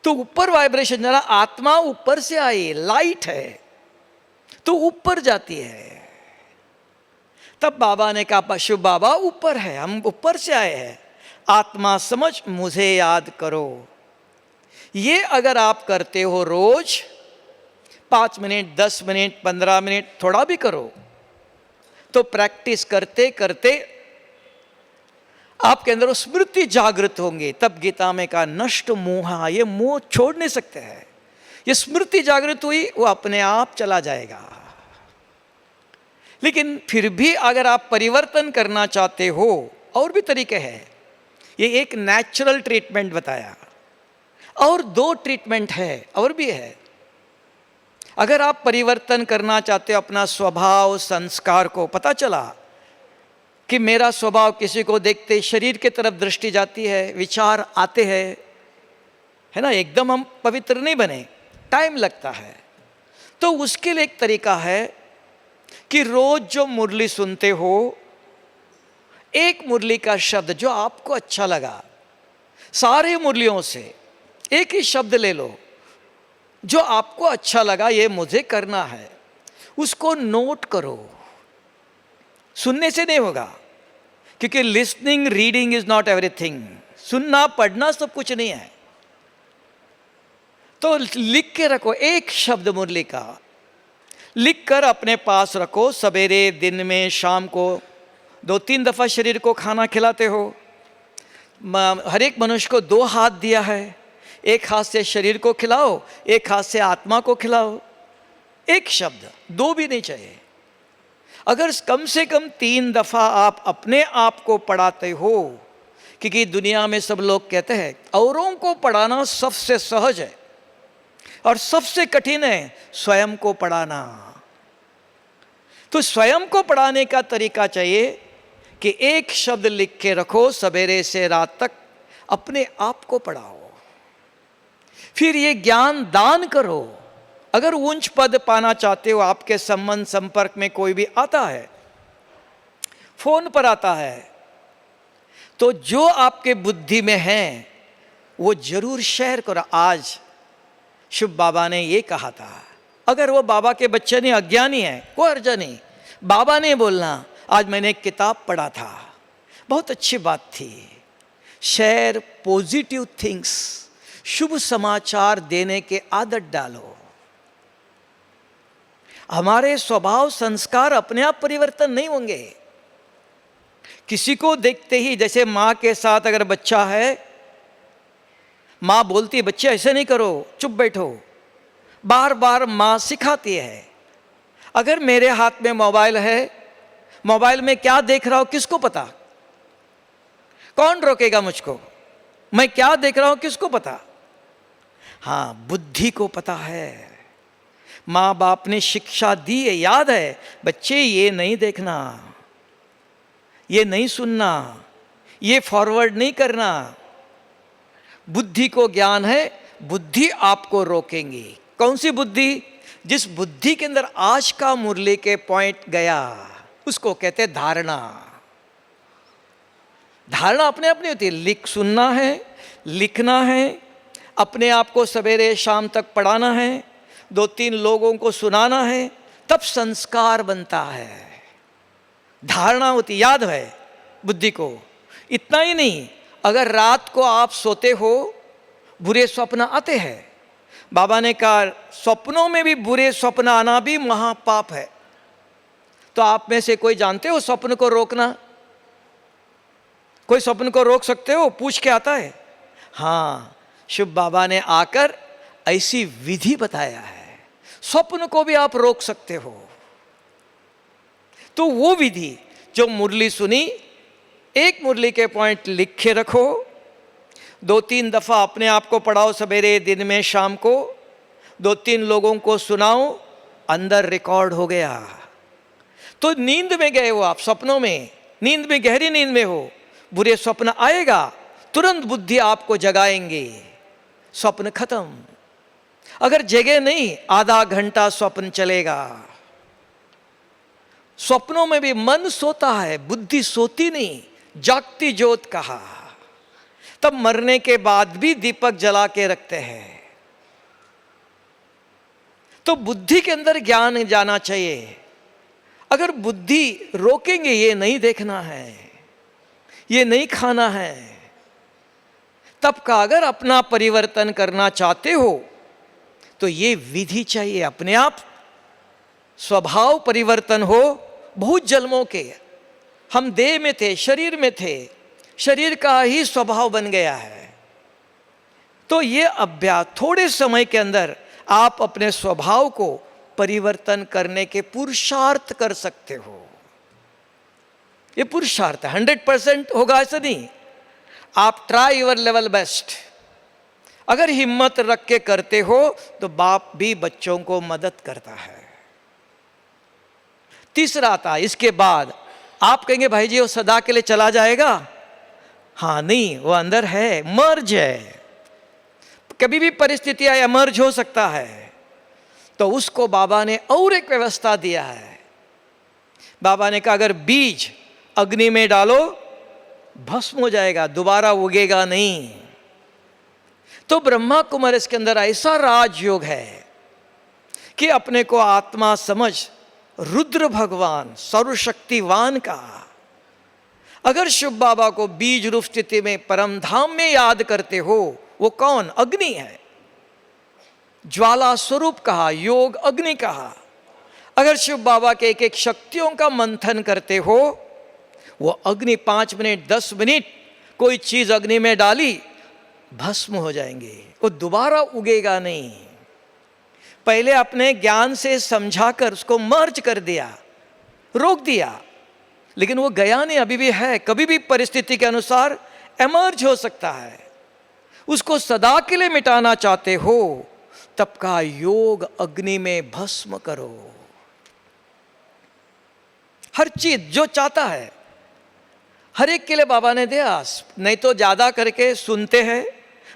तो ऊपर वाइब्रेशन जाना, आत्मा ऊपर से आई, लाइट है तो ऊपर जाती है। तब बाबा ने कहा, पशु बाबा ऊपर है, हम ऊपर से आए हैं, आत्मा समझ मुझे याद करो। ये अगर आप करते हो रोज 5 मिनट, 10 मिनट, 15 मिनट, थोड़ा भी करो, तो प्रैक्टिस करते करते आपके अंदर स्मृति जागृत होंगे। तब गीता में कहा, नष्ट मोह, ये मोह छोड़ नहीं सकते हैं। ये स्मृति जागृत हुई, वो अपने आप चला जाएगा। लेकिन फिर भी अगर आप परिवर्तन करना चाहते हो, और भी तरीके हैं। ये एक नेचुरल ट्रीटमेंट बताया, और 2 ट्रीटमेंट है, और भी है। अगर आप परिवर्तन करना चाहते हो अपना स्वभाव संस्कार को, पता चला कि मेरा स्वभाव किसी को देखते शरीर की तरफ दृष्टि जाती है, विचार आते हैं, है ना, एकदम हम पवित्र नहीं बने, टाइम लगता है। तो उसके लिए एक तरीका है कि रोज जो मुरली सुनते हो, एक मुरली का शब्द जो आपको अच्छा लगा, सारे मुरलियों से एक ही शब्द ले लो जो आपको अच्छा लगा, ये मुझे करना है, उसको नोट करो। सुनने से नहीं होगा, क्योंकि listening reading is not everything. सुनना पढ़ना सब कुछ नहीं है। तो लिख के रखो, एक शब्द मुरली का लिख कर अपने पास रखो। सवेरे, दिन में, शाम को 2-3 दफ़ा शरीर को खाना खिलाते हो। हर एक मनुष्य को 2 हाथ दिया है, एक हाथ से शरीर को खिलाओ, एक हाथ से आत्मा को खिलाओ। एक शब्द, 2 भी नहीं चाहिए। अगर कम से कम 3 दफ़ा आप अपने आप को पढ़ाते हो, क्योंकि दुनिया में सब लोग कहते हैं औरों को पढ़ाना सबसे सहज है और सबसे कठिन है स्वयं को पढ़ाना। तो स्वयं को पढ़ाने का तरीका चाहिए कि एक शब्द लिख के रखो, सवेरे से रात तक अपने आप को पढ़ाओ। फिर ये ज्ञान दान करो। अगर उच्च पद पाना चाहते हो, आपके संबंध संपर्क में कोई भी आता है, फोन पर आता है, तो जो आपके बुद्धि में है वो जरूर शेयर करो। आज शुभ बाबा ने ये कहा था, अगर वो बाबा के बच्चे नहीं, अज्ञानी है, कोई अर्ज नहीं, बाबा ने बोलना, आज मैंने एक किताब पढ़ा था, बहुत अच्छी बात थी, शेयर पॉजिटिव थिंग्स, शुभ समाचार देने के आदत डालो। हमारे स्वभाव संस्कार अपने आप परिवर्तन नहीं होंगे। किसी को देखते ही, जैसे माँ के साथ अगर बच्चा है, माँ बोलती है बच्चे ऐसे नहीं करो, चुप बैठो, बार बार माँ सिखाती है। अगर मेरे हाथ में मोबाइल है, मोबाइल में क्या देख रहा हूं किसको पता? कौन रोकेगा मुझको? मैं क्या देख रहा हूं किसको पता? हाँ, बुद्धि को पता है। माँ बाप ने शिक्षा दी है, याद है, बच्चे ये नहीं देखना, ये नहीं सुनना, ये फॉरवर्ड नहीं करना। बुद्धि को ज्ञान है, बुद्धि आपको रोकेंगी। कौन सी बुद्धि? जिस बुद्धि के अंदर आज का मुरली के पॉइंट गया, उसको कहते हैं धारणा। धारणा अपने आप नहीं होती। लिख सुनना है, लिखना है, अपने आप को सवेरे शाम तक पढ़ाना है, 2-3 लोगों को सुनाना है, तब संस्कार बनता है। धारणा होती, याद है बुद्धि को। इतना ही नहीं, अगर रात को आप सोते हो, बुरे स्वप्न आते हैं, बाबा ने कहा स्वप्नों में भी बुरे स्वप्न आना भी महापाप है। तो आप में से कोई जानते हो स्वप्न को रोकना? कोई स्वप्न को रोक सकते हो? पूछ के आता है। हाँ, शिव बाबा ने आकर ऐसी विधि बताया है, स्वप्न को भी आप रोक सकते हो। तो वो विधि जो मुरली सुनी, एक मुरली के पॉइंट लिख के रखो, 2-3 दफा अपने आप को पढ़ाओ, सवेरे, दिन में, शाम को 2-3 लोगों को सुनाओ, अंदर रिकॉर्ड हो गया। तो नींद में गए हो आप, सपनों में, नींद में, गहरी नींद में हो, बुरे स्वप्न आएगा, तुरंत बुद्धि आपको जगाएंगे, स्वप्न खत्म। अगर जगह नहीं, आधा घंटा स्वप्न चलेगा। स्वप्नों में भी मन सोता है, बुद्धि सोती नहीं, जागती ज्योत कहा। तब मरने के बाद भी दीपक जला के रखते हैं। तो बुद्धि के अंदर ज्ञान जाना चाहिए। अगर बुद्धि रोकेंगे, ये नहीं देखना है, ये नहीं खाना है, तब का अगर अपना परिवर्तन करना चाहते हो तो ये विधि चाहिए। अपने आप स्वभाव परिवर्तन हो। बहुत जन्मों के हम देह में थे, शरीर में थे, शरीर का ही स्वभाव बन गया है। तो ये अभ्यास थोड़े समय के अंदर आप अपने स्वभाव को परिवर्तन करने के पुरुषार्थ कर सकते हो। ये पुरुषार्थ 100% होगा ऐसा नहीं। आप ट्राई योर लेवल बेस्ट। अगर हिम्मत रख के करते हो तो बाप भी बच्चों को मदद करता है। तीसरा था, इसके बाद आप कहेंगे भाई जी वो सदा के लिए चला जाएगा? हाँ, नहीं, वो अंदर है, मर्ज है, कभी भी परिस्थितियां एमर्ज हो सकता है। तो उसको बाबा ने और एक व्यवस्था दिया है। बाबा ने कहा अगर बीज अग्नि में डालो भस्म हो जाएगा, दोबारा उगेगा नहीं। तो ब्रह्मा कुमार इसके अंदर ऐसा राजयोग है कि अपने को आत्मा समझ रुद्र भगवान सर्वशक्तिवान का, अगर शिव बाबा को बीज रूप स्थिति में परम धाम में याद करते हो, वो कौन? अग्नि है, ज्वाला स्वरूप कहा, योग अग्नि कहा। अगर शिव बाबा के एक एक शक्तियों का मंथन करते हो, वो अग्नि 5 मिनट 10 मिनट कोई चीज अग्नि में डाली भस्म हो जाएंगे, वो दोबारा उगेगा नहीं। पहले अपने ज्ञान से समझाकर उसको मर्ज कर दिया, रोक दिया, लेकिन वो गया नहीं, अभी भी है, कभी भी परिस्थिति के अनुसार एमर्ज हो सकता है। उसको सदा के लिए मिटाना चाहते हो, तब का योग अग्नि में भस्म करो। हर चीज जो चाहता है हर एक के लिए बाबा ने दिया। नहीं तो ज्यादा करके सुनते हैं,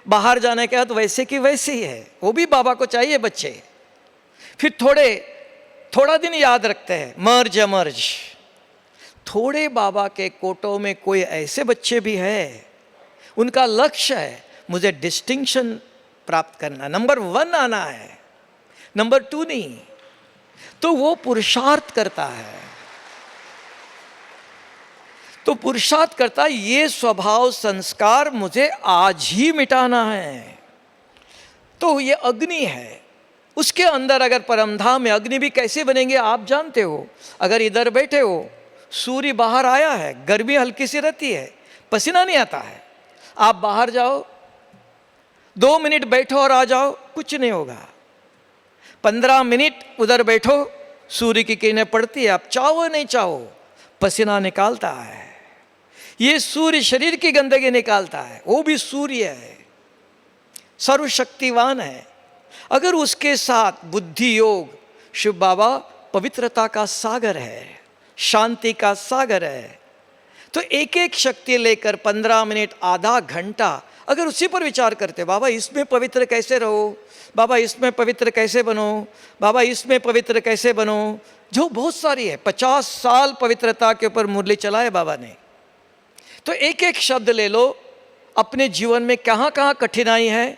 बाहर जाने के बाद वैसे की वैसे ही है, वो भी बाबा को चाहिए बच्चे। फिर थोड़ा दिन याद रखते हैं, मर्ज अमर्ज। थोड़े बाबा के कोटों में कोई ऐसे बच्चे भी हैं, उनका लक्ष्य है मुझे डिस्टिंक्शन प्राप्त करना, नंबर 1 आना है, नंबर 2 नहीं। तो वो पुरुषार्थ करता है, तो पुरुषार्थ करता है, ये स्वभाव संस्कार मुझे आज ही मिटाना है। तो ये अग्नि है, उसके अंदर अगर परमधाम में अग्नि भी कैसे बनेंगे आप जानते हो। अगर इधर बैठे हो, सूर्य बाहर आया है, गर्मी हल्की सी रहती है, पसीना नहीं आता है, आप बाहर जाओ 2 मिनट बैठो और आ जाओ, कुछ नहीं होगा। 15 मिनट उधर बैठो, सूर्य की किरणें पड़ती है, आप चाहो नहीं चाहो पसीना निकालता है। ये सूर्य शरीर की गंदगी निकालता है, वो भी सूर्य है, सर्वशक्तिवान है। अगर उसके साथ बुद्धि योग, शिव बाबा पवित्रता का सागर है, शांति का सागर है। तो एक एक शक्ति लेकर 15 मिनट आधा घंटा अगर उसी पर विचार करते, बाबा इसमें पवित्र कैसे रहो, बाबा इसमें पवित्र कैसे बनो, बाबा इसमें पवित्र कैसे बनो, जो बहुत सारी है। 50 साल पवित्रता के ऊपर मुरली चलाए बाबा ने। तो एक एक शब्द ले लो, अपने जीवन में कहाँ कहाँ कठिनाई है,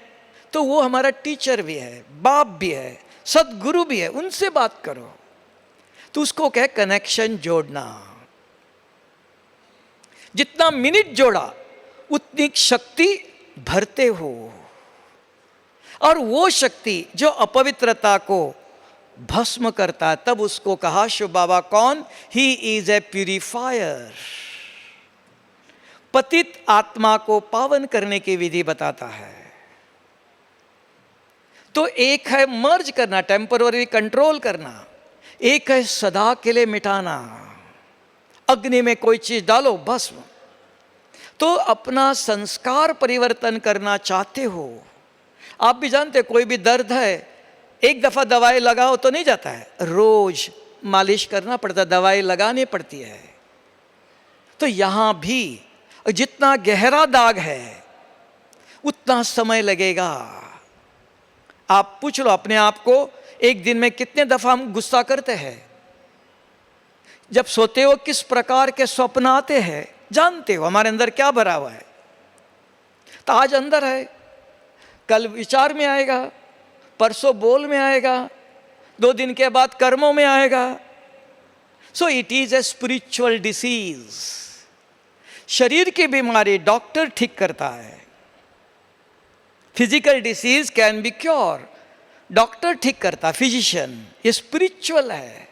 तो वो हमारा टीचर भी है, बाप भी है, सदगुरु भी है, उनसे बात करो। तो उसको कहे कनेक्शन जोड़ना। जितना मिनट जोड़ा उतनी शक्ति भरते हो, और वो शक्ति जो अपवित्रता को भस्म करता है। तब उसको कहा शिव बाबा कौन? He is a purifier. पतित आत्मा को पावन करने की विधि बताता है। तो एक है मर्ज करना, टेम्पररी कंट्रोल करना, एक है सदा के लिए मिटाना। अग्नि में कोई चीज डालो, भस्म। तो अपना संस्कार परिवर्तन करना चाहते हो, आप भी जानते कोई भी दर्द है, एक दफा दवाई लगाओ तो नहीं जाता है, रोज मालिश करना पड़ता है, दवाई लगानी पड़ती है। तो यहां भी जितना गहरा दाग है उतना समय लगेगा। आप पूछ लो अपने आप को, एक दिन में कितने दफा हम गुस्सा करते हैं? जब सोते हो किस प्रकार के स्वप्न आते हैं, जानते हो हमारे अंदर क्या भरा हुआ है। तो आज अंदर है, कल विचार में आएगा, परसों बोल में आएगा, 2 दिन के बाद कर्मों में आएगा। So it is a spiritual disease. शरीर की बीमारी डॉक्टर ठीक करता है, physical disease can be cure, doctor ठीक करता, फिजिशियन। ये स्पिरिचुअल है,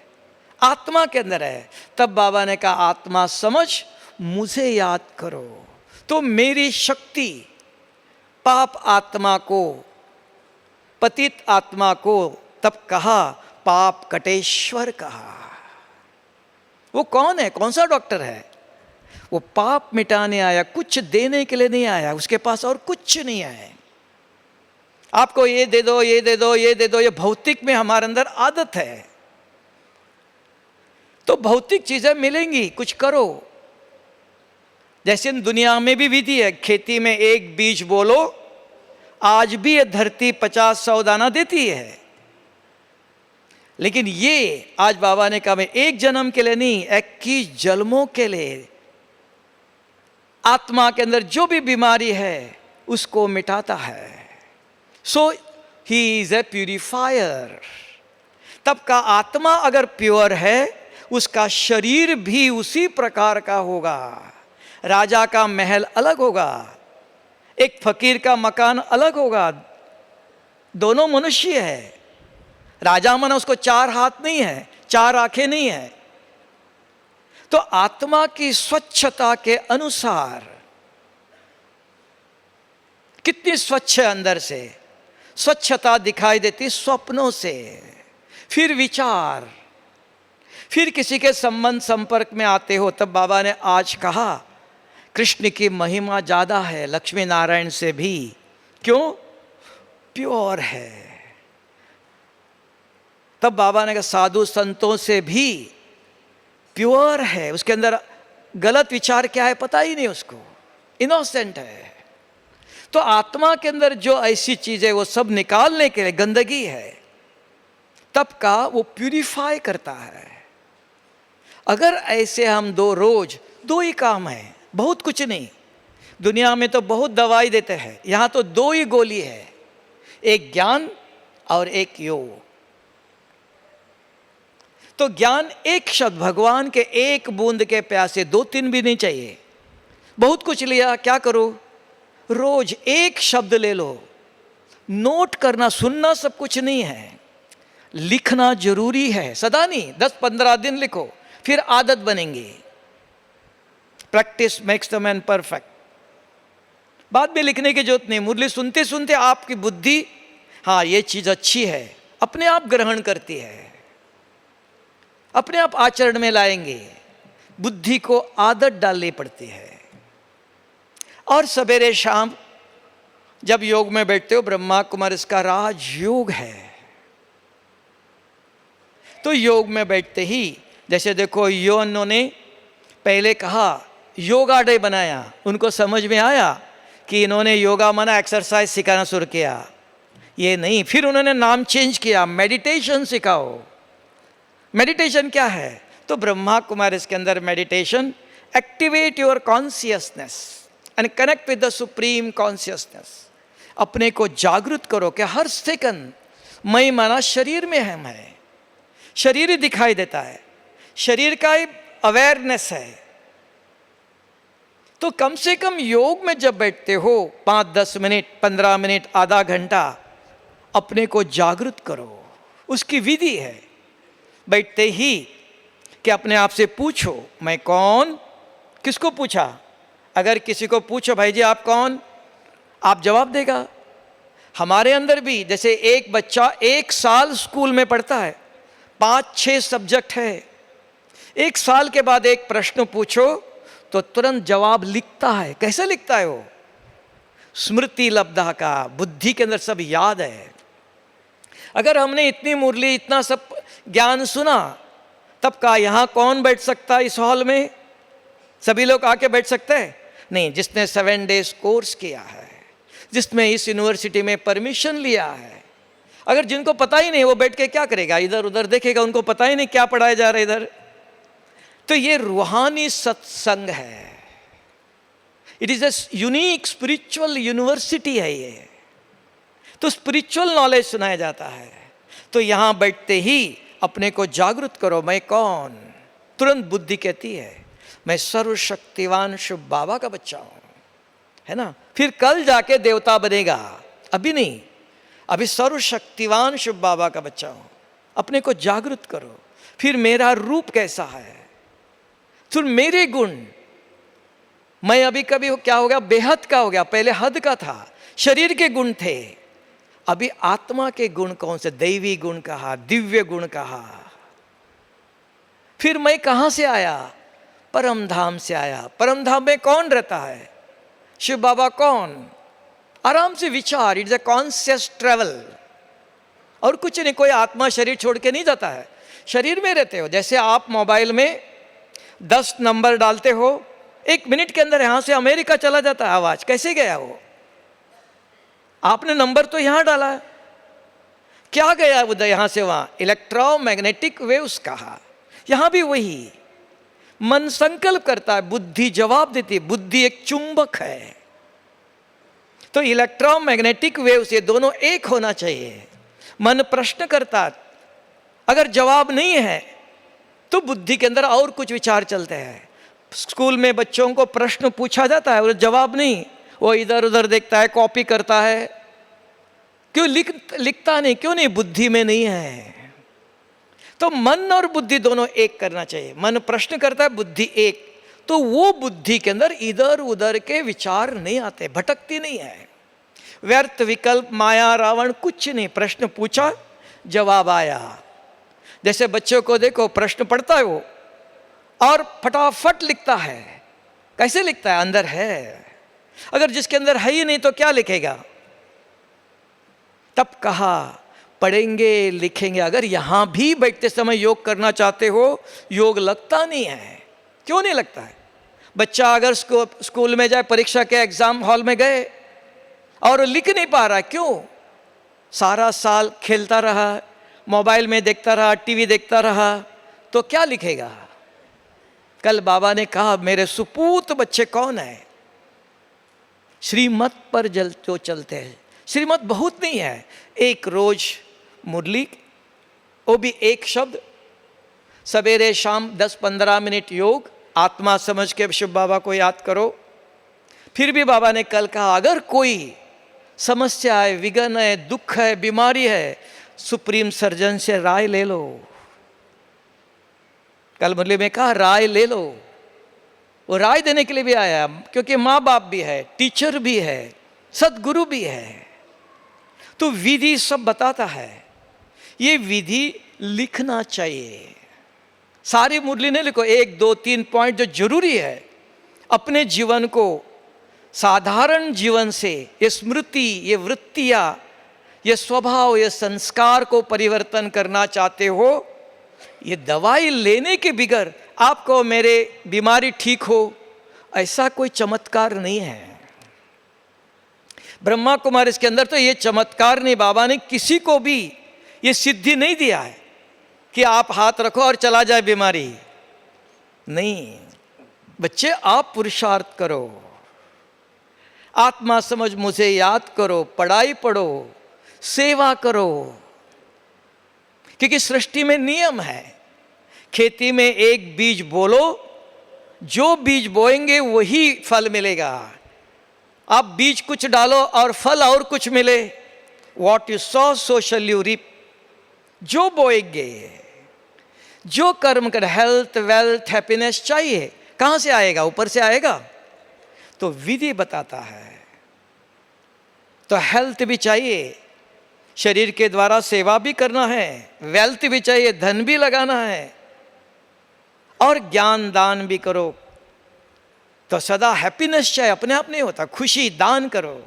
आत्मा के अंदर है। तब बाबा ने कहा आत्मा समझ, मुझे याद करो। तो मेरी शक्ति पाप आत्मा को, पतित आत्मा को तब कहा पाप कटेश्वर कहा। वो कौन है? कौन सा डॉक्टर है? वो पाप मिटाने आया, कुछ देने के लिए नहीं आया, उसके पास और कुछ नहीं है। आपको ये दे दो, ये दे दो, ये दे दो, ये भौतिक में हमारे अंदर आदत है। तो भौतिक चीजें मिलेंगी, कुछ करो। जैसे दुनिया में भी विधि है, खेती में एक बीज बोलो, आज भी ये धरती 50-100 दाना देती है। लेकिन ये आज बाबा ने कहा मैं एक जन्म के लिए नहीं, 21 जन्मों के लिए आत्मा के अंदर जो भी बीमारी है उसको मिटाता है। सो ही इज ए प्यूरिफायर। तब का आत्मा अगर प्योर है, उसका शरीर भी उसी प्रकार का होगा। राजा का महल अलग होगा, एक फकीर का मकान अलग होगा। दोनों मनुष्य है। राजा माना उसको 4 हाथ नहीं है, 4 आंखें नहीं है। तो आत्मा की स्वच्छता के अनुसार कितनी स्वच्छ है अंदर से, स्वच्छता दिखाई देती स्वप्नों से, फिर विचार, फिर किसी के संबंध संपर्क में आते हो। तब बाबा ने आज कहा कृष्ण की महिमा ज्यादा है लक्ष्मी नारायण से भी। क्यों? प्योर है। तब बाबा ने कहा साधु संतों से भी प्योर है, उसके अंदर गलत विचार क्या है पता ही नहीं उसको, इनोसेंट है। तो आत्मा के अंदर जो ऐसी चीजें वो सब निकालने के लिए गंदगी है, तब का वो प्यूरिफाई करता है। अगर ऐसे हम रोज 2 ही काम है, बहुत कुछ नहीं। दुनिया में तो बहुत दवाई देते हैं, यहां तो 2 ही गोली है, एक ज्ञान और एक योग। तो ज्ञान एक शब्द, भगवान के एक बूंद के प्यासे 2-3 भी नहीं चाहिए। बहुत कुछ लिया, क्या करो? रोज एक शब्द ले लो। नोट करना, सुनना सब कुछ नहीं है, लिखना जरूरी है। सदा नहीं, 10-15 दिन लिखो, फिर आदत बनेंगी। Practice makes the man perfect. बाद में लिखने की जरूरत नहीं, मुरली सुनते सुनते आपकी बुद्धि, हाँ ये चीज अच्छी है, अपने आप ग्रहण करती है, अपने आप आचरण में लाएंगे। बुद्धि को आदत डालनी पड़ती है। और सवेरे शाम जब योग में बैठते हो, ब्रह्मा कुमार इसका राज योग है। तो योग में बैठते ही, जैसे देखो योनो ने पहले कहा योगा डे बनाया, उनको समझ में आया कि इन्होंने योगा माना एक्सरसाइज सिखाना शुरू किया, ये नहीं। फिर उन्होंने नाम चेंज किया, मेडिटेशन सिखाओ। मेडिटेशन क्या है? तो ब्रह्मा कुमार इसके अंदर meditation, activate your consciousness and connect with the supreme consciousness. अपने को जागृत करो कि हर सेकंड मैं माना शरीर में हम है, शरीर ही दिखाई देता है, शरीर का ही अवेयरनेस है। तो कम से कम योग में जब बैठते हो 5-10 मिनट, 15 मिनट, आधा घंटा अपने को जागृत करो। उसकी विधि है। बैठते ही कि अपने आप से पूछो मैं कौन। किसको पूछा? अगर किसी को पूछो भाई जी आप कौन, आप जवाब देगा। हमारे अंदर भी जैसे एक बच्चा 1 साल स्कूल में पढ़ता है, 5-6 सब्जेक्ट है, 1 साल के बाद एक प्रश्न पूछो तो तुरंत जवाब लिखता है। कैसे लिखता है वो? स्मृति लब्धा का, बुद्धि के अंदर सब याद है। अगर हमने इतनी मुरली इतना सब ज्ञान सुना, तब का यहाँ कौन बैठ सकता है इस हॉल में? सभी लोग आके बैठ सकते हैं? नहीं। जिसने 7 डेज कोर्स किया है, जिसमें इस यूनिवर्सिटी में परमिशन लिया है, अगर जिनको पता ही नहीं वो बैठ के क्या करेगा? इधर उधर देखेगा, उनको पता ही नहीं क्या पढ़ाया जा रहा है इधर। तो ये रूहानी सत्संग है। It is a unique spiritual university है ये। तो स्पिरिचुअल नॉलेज सुनाया जाता है। तो यहां बैठते ही अपने को जागृत करो, मैं कौन। तुरंत बुद्धि कहती है मैं सर्वशक्तिवान शिव बाबा का बच्चा हूं, है ना। फिर कल जाके देवता बनेगा, अभी नहीं। अभी सर्वशक्तिवान शिव बाबा का बच्चा हूं। अपने को जागृत करो। फिर मेरा रूप कैसा है, फिर मेरे गुण। मैं अभी कभी क्या हो गया? बेहद का हो गया। पहले हद का था, शरीर के गुण थे। अभी आत्मा के गुण कौन से? दैवी गुण कहा, दिव्य गुण कहा। फिर मैं कहां से आया? परम धाम से आया। परम धाम में कौन रहता है? शिव बाबा कौन? आराम से विचार। इट्स अ कॉन्शियस ट्रेवल और कुछ नहीं। कोई आत्मा शरीर छोड़ के नहीं जाता है, शरीर में रहते हो। जैसे आप मोबाइल में 10 नंबर डालते हो, 1 मिनट के अंदर यहां से अमेरिका चला जाता है आवाज। कैसे गया वो? आपने नंबर तो यहां डाला है, क्या गया उधर यहां से वहां? इलेक्ट्रोमैग्नेटिक वेव्स कहा। यहां भी वही मन संकल्प करता है, बुद्धि जवाब देती है। बुद्धि एक चुंबक है। तो इलेक्ट्रोमैग्नेटिक वेव्स ये दोनों एक होना चाहिए। मन प्रश्न करता, अगर जवाब नहीं है तो बुद्धि के अंदर और कुछ विचार चलते हैं। स्कूल में बच्चों को प्रश्न पूछा जाता है और जवाब नहीं, वो इधर उधर देखता है, कॉपी करता है। क्यों लिखता नहीं? क्यों नहीं? बुद्धि में नहीं है। तो मन और बुद्धि दोनों एक करना चाहिए। मन प्रश्न करता है, बुद्धि एक। तो वो बुद्धि के अंदर इधर उधर के विचार नहीं आते, भटकती नहीं है। व्यर्थ विकल्प, माया, रावण कुछ नहीं। प्रश्न पूछा, जवाब आया। जैसे बच्चों को देखो, प्रश्न पढ़ता है वो और फटाफट लिखता है। कैसे लिखता है? अंदर है। अगर जिसके अंदर है ही नहीं तो क्या लिखेगा? तब कहा पढ़ेंगे लिखेंगे। अगर यहां भी बैठते समय योग करना चाहते हो, योग लगता नहीं है। क्यों नहीं लगता है? बच्चा अगर स्कूल में जाए, परीक्षा के एग्जाम हॉल में गए और लिख नहीं पा रहा, क्यों? सारा साल खेलता रहा, मोबाइल में देखता रहा, टीवी देखता रहा, तो क्या लिखेगा? कल बाबा ने कहा मेरे सुपूत बच्चे कौन है? श्रीमत पर जो चलते हैं। श्रीमत बहुत नहीं है, एक रोज मुरली, वो भी एक शब्द, सवेरे शाम 10-15 मिनट योग, आत्मा समझ के शिव बाबा को याद करो। फिर भी बाबा ने कल कहा अगर कोई समस्या है, विघ्न है, दुख है, बीमारी है, सुप्रीम सर्जन से राय ले लो। कल मुरली में कहा राय ले लो। वो राय देने के लिए भी आया, क्योंकि माँ बाप भी है, टीचर भी है, सदगुरु भी है। तो विधि सब बताता है। ये विधि लिखना चाहिए। सारी मुरली नहीं लिखो, 1, 2, 3 पॉइंट जो जरूरी है। अपने जीवन को, साधारण जीवन से ये स्मृति, ये वृत्तियां, ये स्वभाव, ये संस्कार को परिवर्तन करना चाहते हो, ये दवाई लेने के बिगर आपको मेरे बीमारी ठीक हो, ऐसा कोई चमत्कार नहीं है। ब्रह्मा कुमारी इसके अंदर तो ये चमत्कार नहीं, बाबा ने किसी को भी ये सिद्धि नहीं दिया है कि आप हाथ रखो और चला जाए बीमारी। नहीं बच्चे, आप पुरुषार्थ करो, आत्मा समझ मुझे याद करो, पढ़ाई पढ़ो, सेवा करो। क्योंकि सृष्टि में नियम है, खेती में एक बीज बोलो, जो बीज बोएंगे वही फल मिलेगा। आप बीज कुछ डालो और फल और कुछ मिले, what you sow so shall you reap. जो बोएंगे, जो कर्म कर, हेल्थ, वेल्थ, हैप्पीनेस चाहिए, कहां से आएगा? ऊपर से आएगा। तो विधि बताता है। तो हेल्थ भी चाहिए, शरीर के द्वारा सेवा भी करना है, वेल्थ भी चाहिए, धन भी लगाना है, और ज्ञान दान भी करो। तो सदा हैप्पीनेस चाहिए, अपने आप नहीं होता, खुशी दान करो।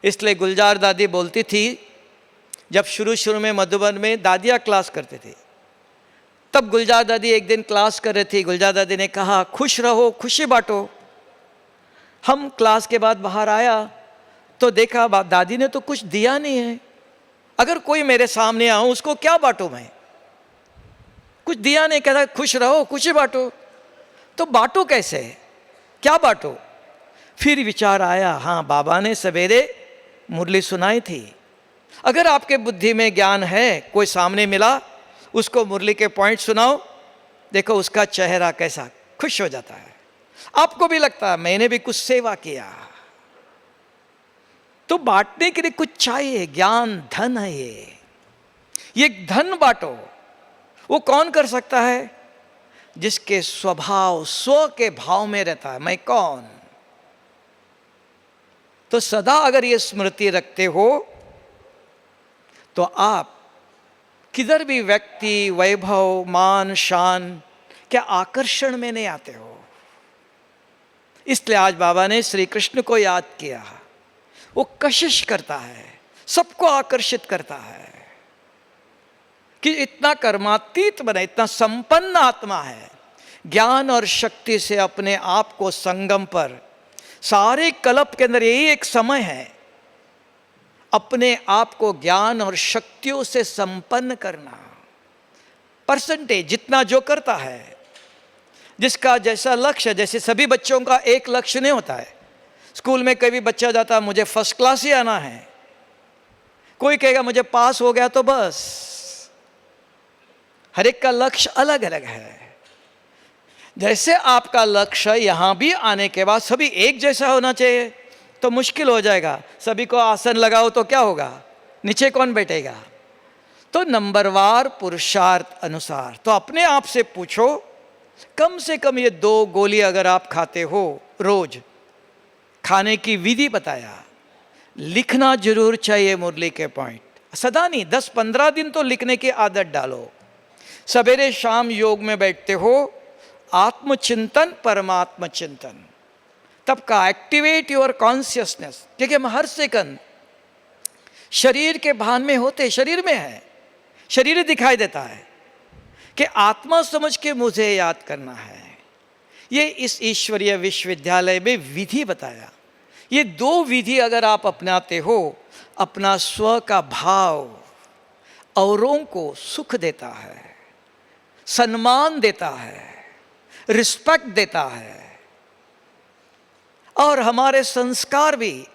इसलिए गुलजार दादी बोलती थी, जब शुरू शुरू में मधुबन में दादियाँ क्लास करते थे, तब गुलजार दादी एक दिन क्लास कर रही थी। गुलजार दादी ने कहा, खुश रहो, खुशी बांटो। हम क्लास के बाद बाहर आया तो देखा दादी ने तो कुछ दिया नहीं है। अगर कोई मेरे सामने आऊं, उसको क्या बांटूं मैं? कुछ दिया नहीं, कहता खुश रहो, खुशी बांटो। तो बांटो कैसे, क्या बांटो? फिर विचार आया, हाँ बाबा ने सवेरे मुरली सुनाई थी। अगर आपके बुद्धि में ज्ञान है, कोई सामने मिला, उसको मुरली के पॉइंट सुनाओ, देखो उसका चेहरा कैसा खुश हो जाता है। आपको भी लगता है मैंने भी कुछ सेवा किया। तो बांटने के लिए कुछ चाहिए, ज्ञान धन है ये धन बांटो। वो कौन कर सकता है? जिसके स्वभाव स्व के भाव में रहता है, मैं कौन। तो सदा अगर ये स्मृति रखते हो तो आप किधर भी व्यक्ति, वैभव, मान, शान क्या आकर्षण में नहीं आते हो। इसलिए आज बाबा ने श्री कृष्ण को याद किया। वो कशिश करता है, सबको आकर्षित करता है कि इतना कर्मातीत बने, इतना संपन्न आत्मा है, ज्ञान और शक्ति से अपने आप को संगम पर, सारे कल्प के अंदर यही एक समय है, अपने आप को ज्ञान और शक्तियों से संपन्न करना। परसेंटेज जितना जो करता है, जिसका जैसा लक्ष्य, जैसे सभी बच्चों का एक लक्ष्य नहीं होता है। स्कूल में कभी बच्चा जाता, मुझे फर्स्ट क्लास ही आना है, कोई कहेगा मुझे पास हो गया तो बस। हर एक का लक्ष्य अलग अलग है। जैसे आपका लक्ष्य यहां भी आने के बाद सभी एक जैसा होना चाहिए तो मुश्किल हो जाएगा। सभी को आसन लगाओ तो क्या होगा, नीचे कौन बैठेगा? तो नंबरवार पुरुषार्थ अनुसार। तो अपने आप से पूछो, कम से कम ये 2 गोली अगर आप खाते हो रोज, खाने की विधि बताया, लिखना जरूर चाहिए मुरली के पॉइंट, सदा नहीं, 10-15 दिन तो लिखने की आदत डालो। सवेरे शाम योग में बैठते हो, आत्मचिंतन, परमात्म चिंतन, तब का एक्टिवेट योर कॉन्शियसनेस। क्योंकि हम हर सेकंड शरीर के भान में होते, शरीर में है, शरीर दिखाई देता है कि आत्मा समझ के मुझे याद करना है। ये इस ईश्वरीय विश्वविद्यालय में विधि बताया। ये 2 विधि अगर आप अपनाते हो, अपना स्व का भाव औरों को सुख देता है, सम्मान देता है, रिस्पेक्ट देता है, और हमारे संस्कार भी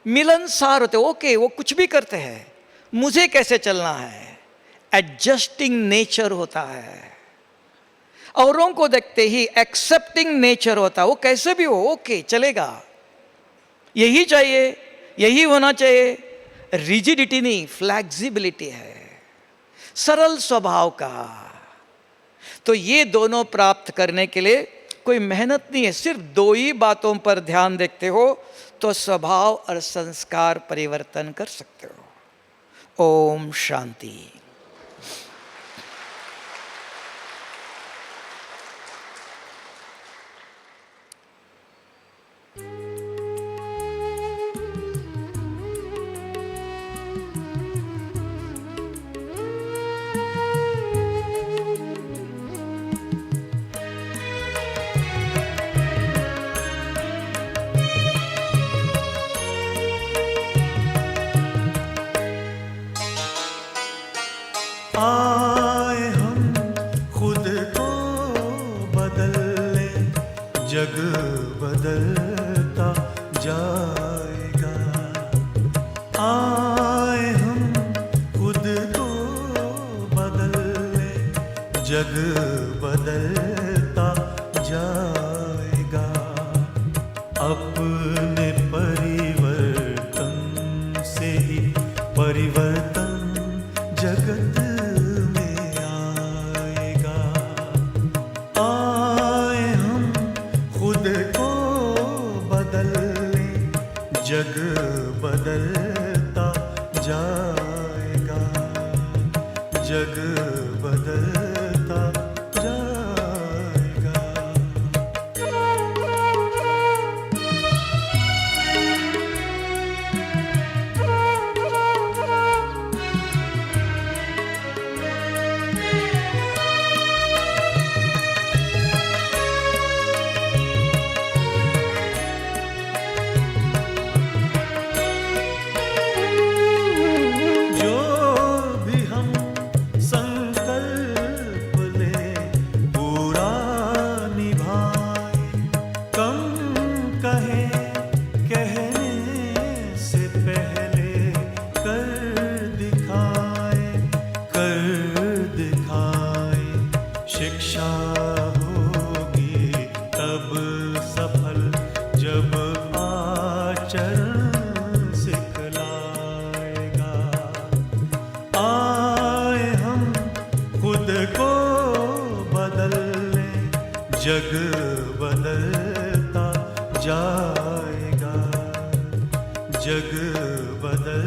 मिलनसार होते। ओके, वो कुछ भी करते हैं, मुझे कैसे चलना है, एडजस्टिंग नेचर होता है। औरों को देखते ही एक्सेप्टिंग नेचर होता है, वो कैसे भी हो, ओके चलेगा, यही चाहिए, यही होना चाहिए। रिजिडिटी नहीं, फ्लैक्सिबिलिटी है, सरल स्वभाव का। तो ये दोनों प्राप्त करने के लिए कोई मेहनत नहीं है, सिर्फ 2 ही बातों पर ध्यान देखते हो तो स्वभाव और संस्कार परिवर्तन कर सकते हो। ओम शांति। आए हम खुद को बदल ले, जग बदलता जाएगा। आए हम खुद को बदल ले, जग बदलता जाएगा। अपने परिवर्तन से ही परिवर्तन जगत जग बदलता जाएगा, जग बदलता जाएगा। जो भी हम संकल्प लें पूरा निभाएं, कम कहे कहने से पहले कर दिखाए, शिक्षा होगी तब सफल जब आचरण सिखलाएगा। आए हम खुद को बदल लें, जग बदलता जाएगा, जग बदल